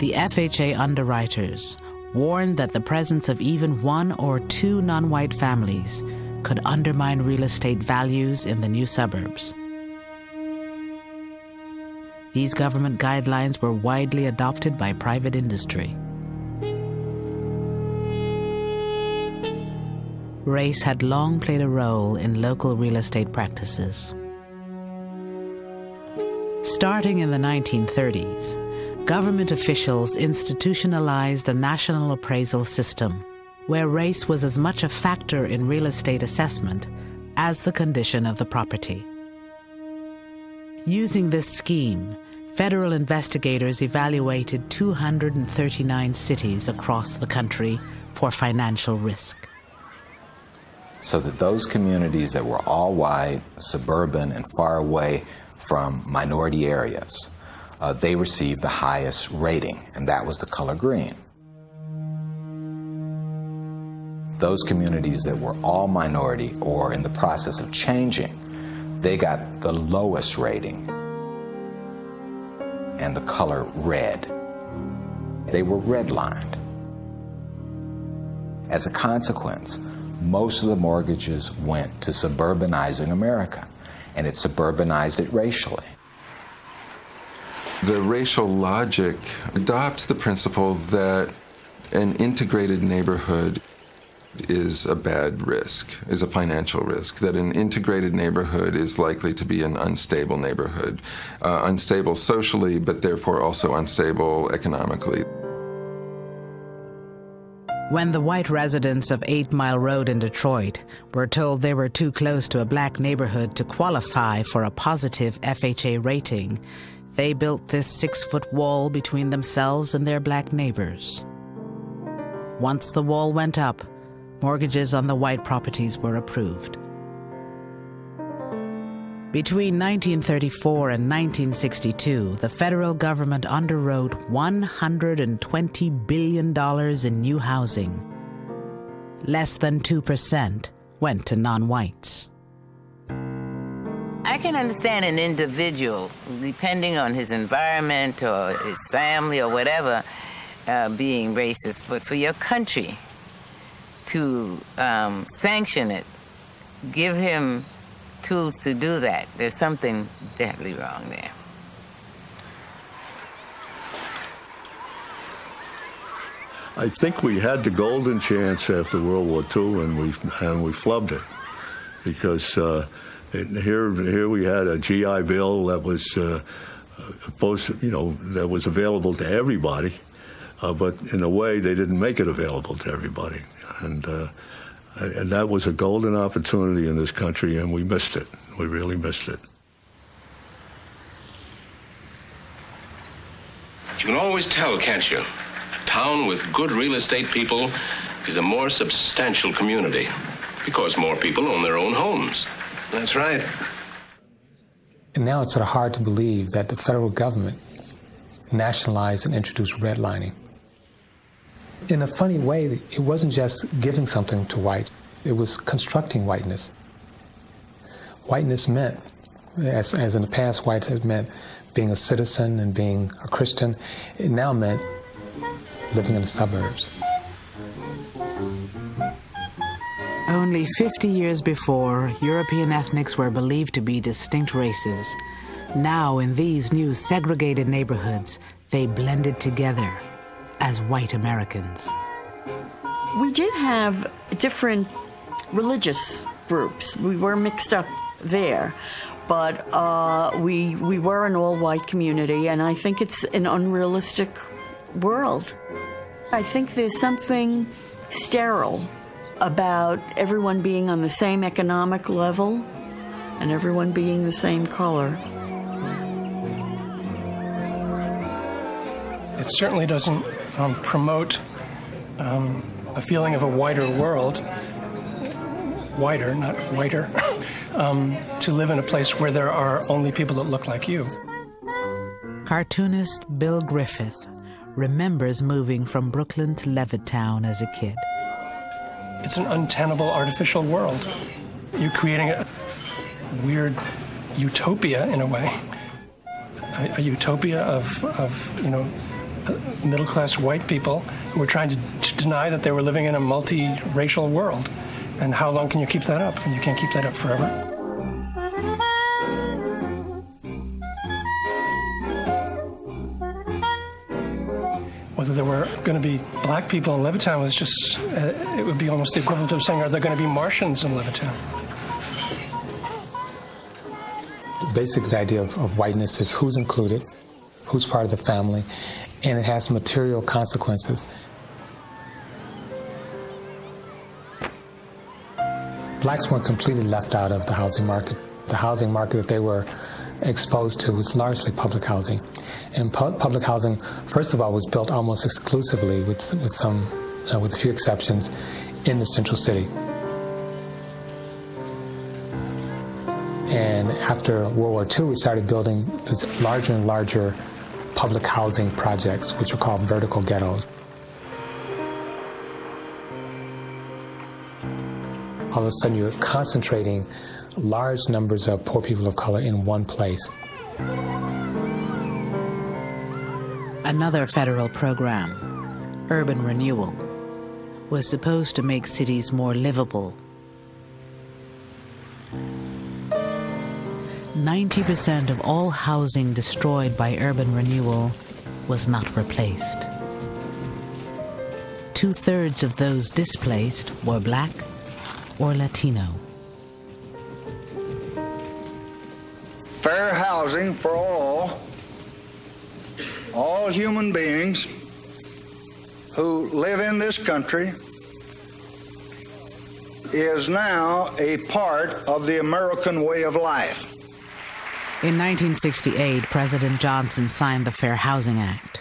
The FHA underwriters warned that the presence of even 1 or 2 non-white families could undermine real estate values in the new suburbs. These government guidelines were widely adopted by private industry. Race had long played a role in local real estate practices. Starting in the 1930s, government officials institutionalized the national appraisal system, where race was as much a factor in real estate assessment as the condition of the property. Using this scheme, federal investigators evaluated 239 cities across the country for financial risk. So that those communities that were all white, suburban, and far away from minority areas, they received the highest rating, and that was the color green. Those communities that were all minority or in the process of changing, they got the lowest rating, and the color red. They were redlined. As a consequence, most of the mortgages went to suburbanizing America, and it suburbanized it racially. The racial logic adopts the principle that an integrated neighborhood is a bad risk, is a financial risk, that an integrated neighborhood is likely to be an unstable neighborhood, unstable socially, but therefore also unstable economically. When the white residents of 8 Mile Road in Detroit were told they were too close to a black neighborhood to qualify for a positive FHA rating, they built this 6-foot wall between themselves and their black neighbors. Once the wall went up, mortgages on the white properties were approved. Between 1934 and 1962, the federal government underwrote $120 billion in new housing. Less than 2% went to non-whites. I can understand an individual, depending on his environment or his family or whatever, being racist, but for your country to sanction it, give him tools to do that, there's something deadly wrong there. I think we had the golden chance after World War II, and we flubbed it, because here we had a GI Bill that was that was available to everybody, but in a way they didn't make it available to everybody, and that was a golden opportunity in this country, and we missed it. We really missed it. You can always tell, can't you? A town with good real estate people is a more substantial community because more people own their own homes. That's right. And now it's sort of hard to believe that the federal government nationalized and introduced redlining. In a funny way, it wasn't just giving something to whites, it was constructing whiteness. Whiteness meant, as in the past whites had meant being a citizen and being a Christian, it now meant living in the suburbs. Only 50 years before, European ethnics were believed to be distinct races. Now, in these new segregated neighborhoods, they blended together as white Americans. We did have different religious groups. We were mixed up there, but we were an all-white community, and I think it's an unrealistic world. I think there's something sterile about everyone being on the same economic level and everyone being the same color. It certainly doesn't promote a feeling of a wider world, wider, not whiter, to live in a place where there are only people that look like you. Cartoonist Bill Griffith remembers moving from Brooklyn to Levittown as a kid. It's an untenable artificial world. You're creating a weird utopia in a way, a utopia of middle-class white people who were trying to deny that they were living in a multi-racial world. And how long can you keep that up? And you can't keep that up forever. Whether there were going to be black people in Levittown was just, it would be almost the equivalent of saying, are there going to be Martians in Levittown? Basically, the idea of whiteness is who's included, who's part of the family, and it has material consequences. Blacks weren't completely left out of the housing market. The housing market that they were exposed to was largely public housing. And public housing, first of all, was built almost exclusively, with a few exceptions, in the central city. And after World War II, we started building these larger and larger public housing projects, which are called vertical ghettos. All of a sudden, you're concentrating large numbers of poor people of color in one place. Another federal program, urban renewal, was supposed to make cities more livable. 90% of all housing destroyed by urban renewal was not replaced. 2/3 of those displaced were Black or Latino. Fair housing for all human beings who live in this country is now a part of the American way of life. In 1968, President Johnson signed the Fair Housing Act.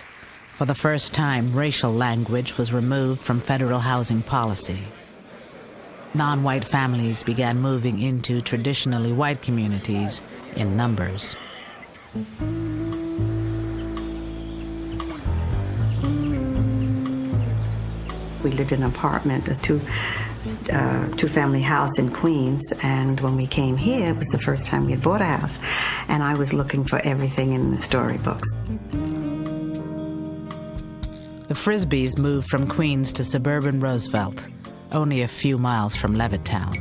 For the first time, racial language was removed from federal housing policy. Non-white families began moving into traditionally white communities in numbers. We lived in an apartment, a two-family house in Queens, and when we came here, it was the first time we had bought a house, and I was looking for everything in the storybooks. The Frisbees moved from Queens to suburban Roosevelt, only a few miles from Levittown.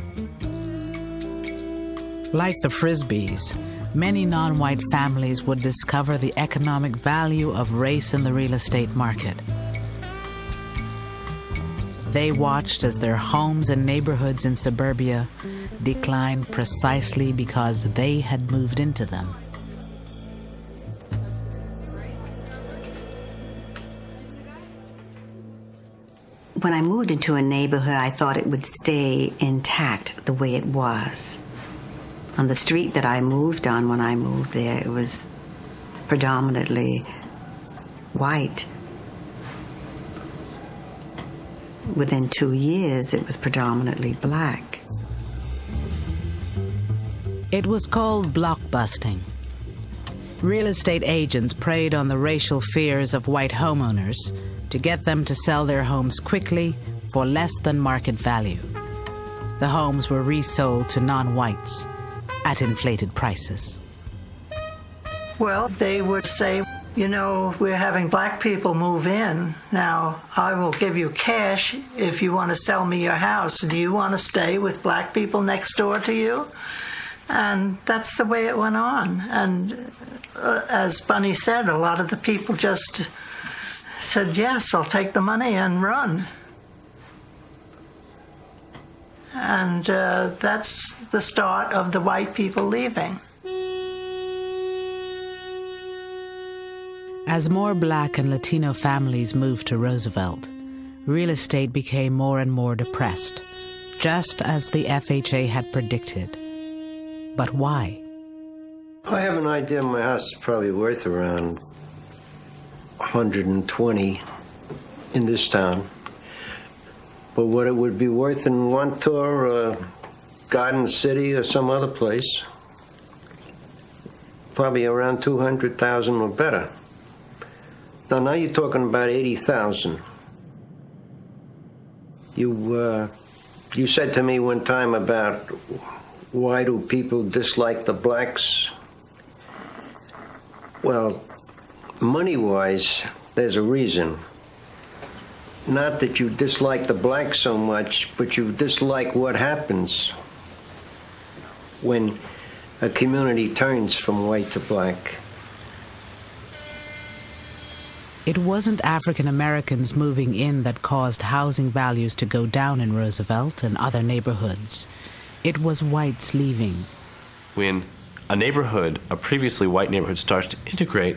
Like the Frisbees, many non-white families would discover the economic value of race in the real estate market. They watched as their homes and neighborhoods in suburbia declined precisely because they had moved into them. When I moved into a neighborhood, I thought it would stay intact the way it was. On the street that I moved on when I moved there, it was predominantly white. Within 2 years, it was predominantly Black. It was called blockbusting. Real estate agents preyed on the racial fears of white homeowners to get them to sell their homes quickly for less than market value. The homes were resold to non-whites at inflated prices. Well, they would say, you know, we're having Black people move in. Now, I will give you cash if you want to sell me your house. Do you want to stay with Black people next door to you? And that's the way it went on. And as Bunny said, a lot of the people just said, yes, I'll take the money and run. And that's the start of the white people leaving. As more Black and Latino families moved to Roosevelt, real estate became more and more depressed, just as the FHA had predicted. But why? I have an idea my house is probably worth around 120 in this town. But what it would be worth in Wantor or Garden City or some other place, probably around 200,000 or better. Now you're talking about 80,000. You said to me one time about why do people dislike the Blacks? Well, money-wise, there's a reason. Not that you dislike the Blacks so much, but you dislike what happens when a community turns from white to Black. It wasn't African Americans moving in that caused housing values to go down in Roosevelt and other neighborhoods. It was whites leaving. When a neighborhood, a previously white neighborhood, starts to integrate,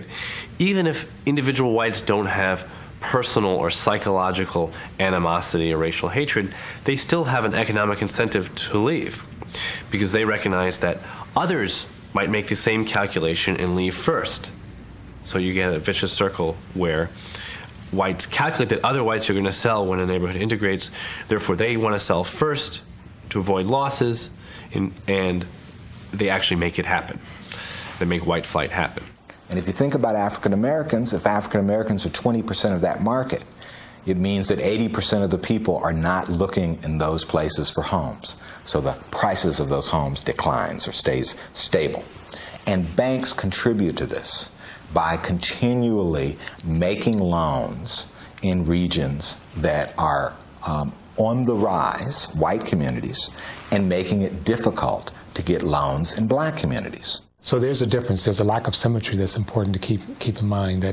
even if individual whites don't have personal or psychological animosity or racial hatred, they still have an economic incentive to leave because they recognize that others might make the same calculation and leave first. So you get a vicious circle where whites calculate that other whites are going to sell when a neighborhood integrates, therefore they want to sell first to avoid losses, and they actually make it happen. They make white flight happen. And if you think about African Americans, if African Americans are 20% of that market, it means that 80% of the people are not looking in those places for homes. So the prices of those homes declines or stays stable. And banks contribute to this by continually making loans in regions that are on the rise, white communities, and making it difficult to get loans in black communities. So there's a difference. There's a lack of symmetry that's important to keep in mind.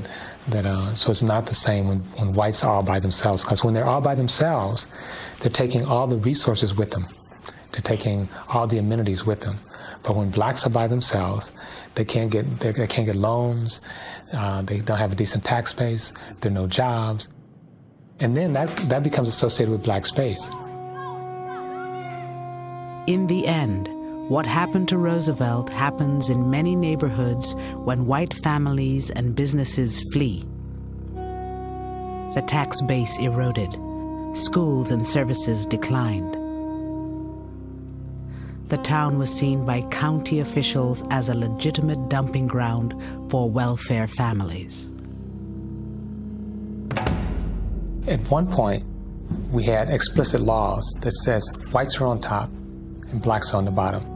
So it's not the same when whites are all by themselves, because when they're all by themselves, they're taking all the resources with them. They're taking all the amenities with them. But when blacks are by themselves, they can't get loans. They don't have a decent tax base. There are no jobs, and then that becomes associated with black space. In the end, what happened to Roosevelt happens in many neighborhoods when white families and businesses flee. The tax base eroded. Schools and services declined. The town was seen by county officials as a legitimate dumping ground for welfare families. At one point, we had explicit laws that says whites are on top and blacks are on the bottom.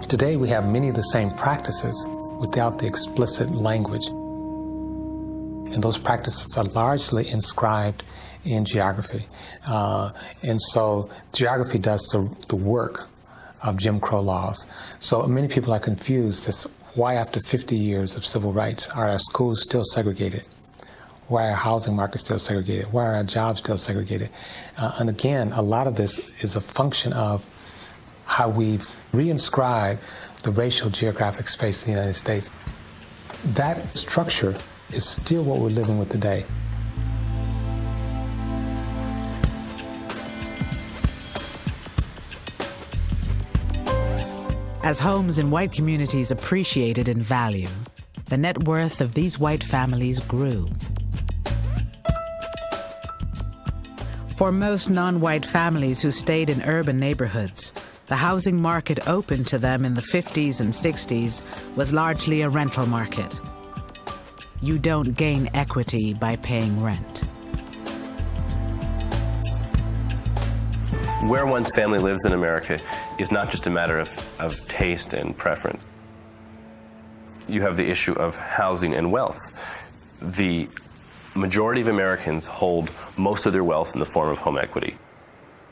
Today, we have many of the same practices without the explicit language. And those practices are largely inscribed in geography. And so geography does the work of Jim Crow laws. So many people are confused as why after 50 years of civil rights are our schools still segregated? Why are our housing markets still segregated? Why are our jobs still segregated? And again, a lot of this is a function of how we've reinscribed the racial geographic space in the United States. That structure is still what we're living with today. As homes in white communities appreciated in value, the net worth of these white families grew. For most non-white families who stayed in urban neighborhoods, the housing market open to them in the 50s and 60s was largely a rental market. You don't gain equity by paying rent. Where one's family lives in America is not just a matter of taste and preference. You have the issue of housing and wealth. The majority of Americans hold most of their wealth in the form of home equity.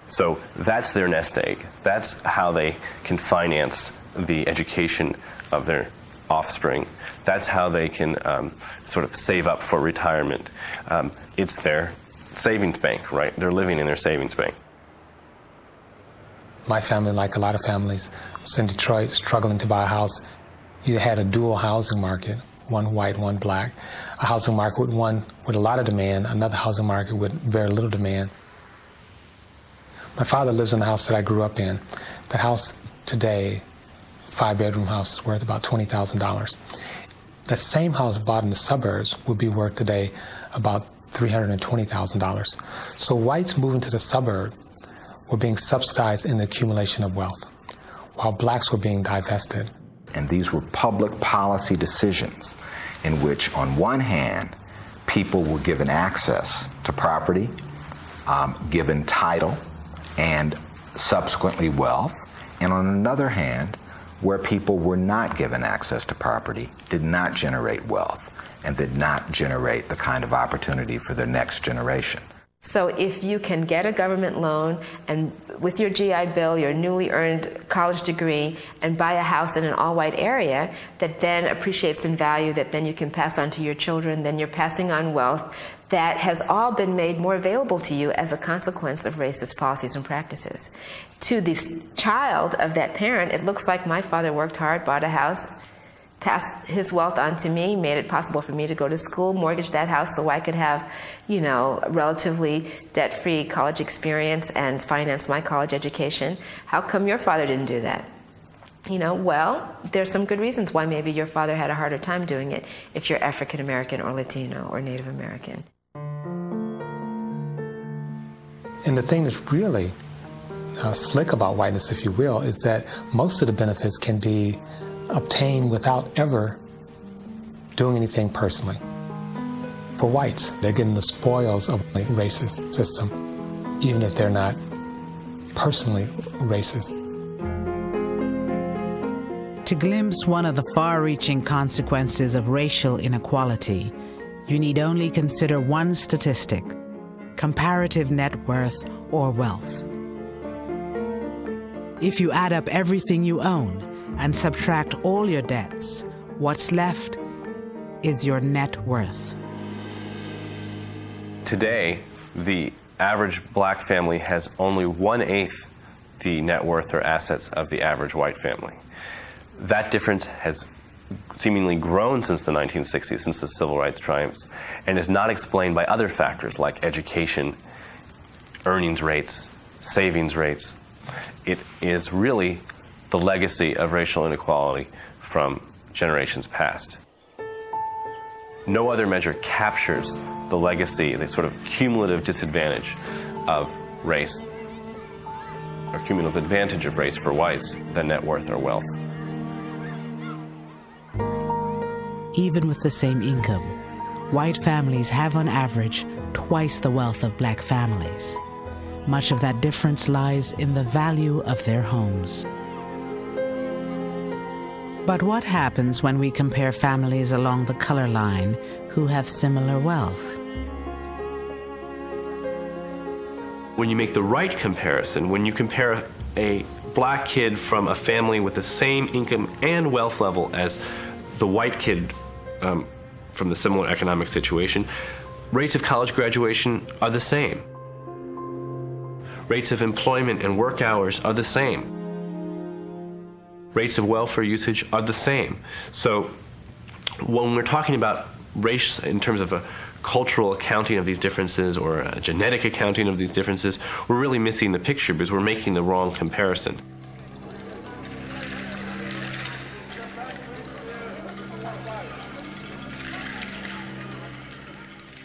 So that's their nest egg. That's how they can finance the education of their offspring. That's how they can sort of save up for retirement. It's their savings bank, right? They're living in their savings bank. My family, like a lot of families, was in Detroit struggling to buy a house. You had a dual housing market, one white, one black. A housing market with one with a lot of demand, another housing market with very little demand. My father lives in the house that I grew up in. That house today, 5-bedroom house, is worth about $20,000. That same house bought in the suburbs would be worth today about $320,000. So whites moving to the suburb were being subsidized in the accumulation of wealth, while blacks were being divested. And these were public policy decisions in which, on one hand, people were given access to property, given title, and subsequently wealth, and on another hand, where people were not given access to property, did not generate wealth, and did not generate the kind of opportunity for their next generation. So if you can get a government loan and with your GI Bill, your newly earned college degree, and buy a house in an all-white area that then appreciates in value, that then you can pass on to your children, then you're passing on wealth that has all been made more available to you as a consequence of racist policies and practices. To the child of that parent, it looks like my father worked hard, bought a house, passed his wealth on to me, made it possible for me to go to school, mortgaged that house so I could have, you know, a relatively debt-free college experience and finance my college education. How come your father didn't do that? Well, there's some good reasons why maybe your father had a harder time doing it if you're African American or Latino or Native American. And the thing that's really slick about whiteness, if you will, is that most of the benefits can be obtained without ever doing anything personally. For whites, they're getting the spoils of a racist system, even if they're not personally racist. To glimpse one of the far-reaching consequences of racial inequality, you need only consider one statistic: comparative net worth or wealth. If you add up everything you own and subtract all your debts, what's left is your net worth. Today, the average black family has only 1/8 the net worth or assets of the average white family. That difference has seemingly grown since the 1960s, since the civil rights triumphs, and is not explained by other factors like education, earnings rates, savings rates. It is really the legacy of racial inequality from generations past. No other measure captures the legacy, the sort of cumulative disadvantage of race, or cumulative advantage of race for whites than net worth or wealth. Even with the same income, white families have on average twice the wealth of black families. Much of that difference lies in the value of their homes. But what happens when we compare families along the color line who have similar wealth? When you make the right comparison, when you compare a black kid from a family with the same income and wealth level as the white kid from the similar economic situation, rates of college graduation are the same. Rates of employment and work hours are the same. Rates of welfare usage are the same. So when we're talking about race in terms of a cultural accounting of these differences or a genetic accounting of these differences, we're really missing the picture because we're making the wrong comparison.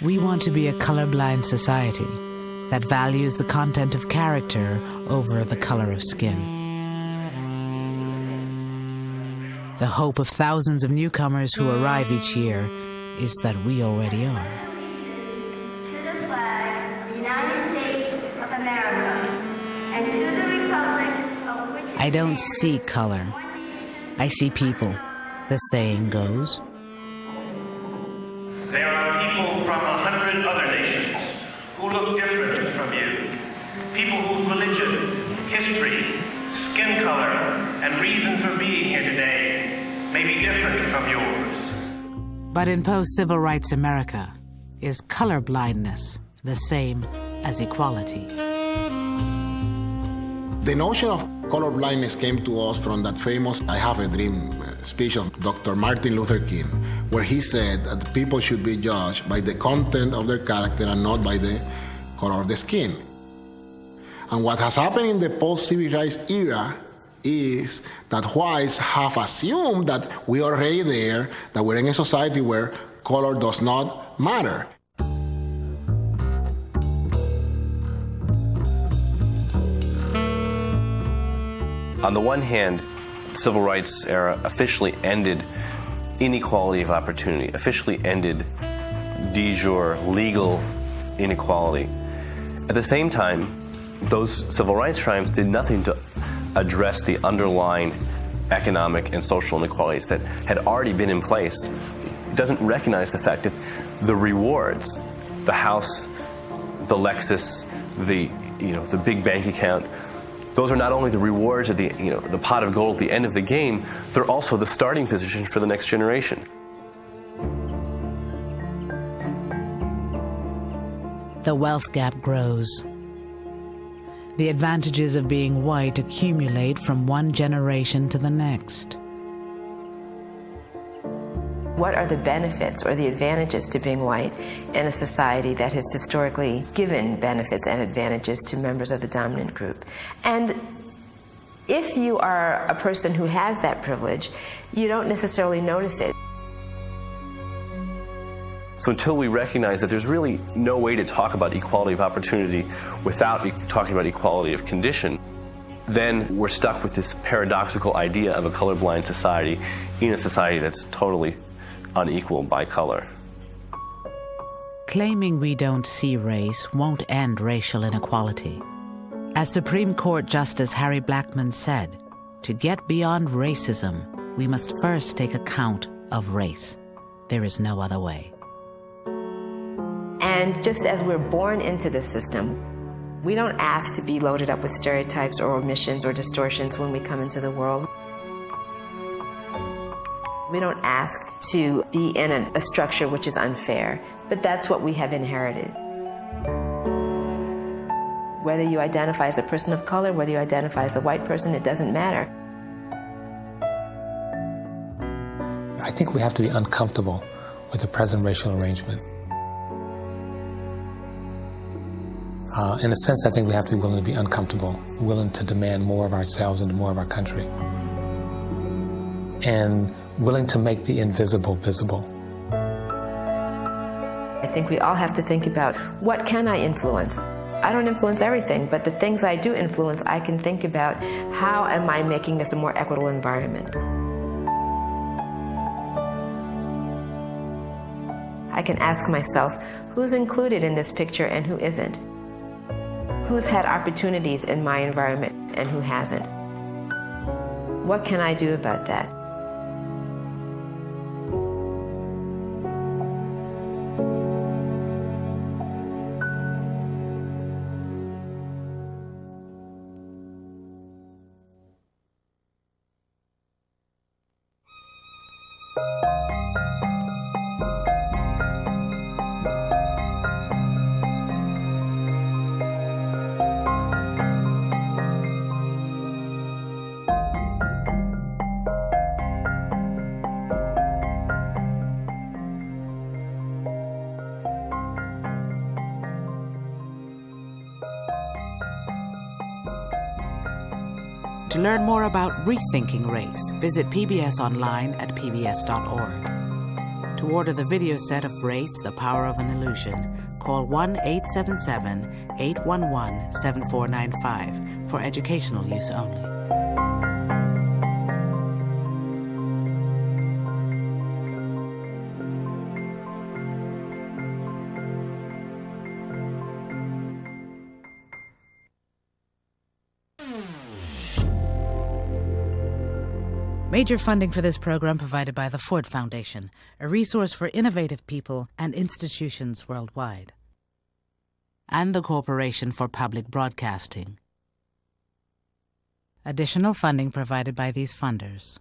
We want to be a colorblind society that values the content of character over the color of skin. The hope of thousands of newcomers who arrive each year is that we already are. To the flag of the United States of America and to the republic of which I don't see color. I see people, the saying goes. There are people from 100 other nations who look different from you. People whose religion, history, skin color, and reason for being here today may be different from yours. But in post-civil rights America, is color blindness the same as equality? The notion of color blindness came to us from that famous I Have a Dream speech of Dr. Martin Luther King, where he said that people should be judged by the content of their character and not by the color of the skin. And what has happened in the post-civil rights era is that whites have assumed that we are already there, that we're in a society where color does not matter. On the one hand, the civil rights era officially ended inequality of opportunity, officially ended de jure legal inequality. At the same time, those civil rights triumphs did nothing to address the underlying economic and social inequalities that had already been in place. It doesn't recognize the fact that the rewards, the house, the Lexus, the big bank account, those are not only the rewards of the pot of gold at the end of the game, they're also the starting position for the next generation. The wealth gap grows. The advantages of being white accumulate from one generation to the next. What are the benefits or the advantages to being white in a society that has historically given benefits and advantages to members of the dominant group? And If you are a person who has that privilege, you don't necessarily notice it. So until we recognize that there's really no way to talk about equality of opportunity without talking about equality of condition, then we're stuck with this paradoxical idea of a colorblind society in a society that's totally unequal by color. Claiming we don't see race won't end racial inequality. As Supreme Court Justice Harry Blackmun said, to get beyond racism, we must first take account of race. There is no other way. And just as we're born into this system, we don't ask to be loaded up with stereotypes or omissions or distortions when we come into the world. We don't ask to be in a structure which is unfair, but that's what we have inherited. Whether you identify as a person of color, whether you identify as a white person, it doesn't matter. I think we have to be uncomfortable with the present racial arrangement. In a sense, I think we have to be willing to be uncomfortable, willing to demand more of ourselves and more of our country, and willing to make the invisible visible. I think we all have to think about, what can I influence? I don't influence everything, but the things I do influence, I can think about, how am I making this a more equitable environment? I can ask myself, who's included in this picture and who isn't? Who's had opportunities in my environment and who hasn't? What can I do about that? To learn more about rethinking race, visit PBS online at pbs.org. To order the video set of Race, The Power of an Illusion, call 1-877-811-7495 for educational use only. Major funding for this program provided by the Ford Foundation, a resource for innovative people and institutions worldwide, and the Corporation for Public Broadcasting. Additional funding provided by these funders.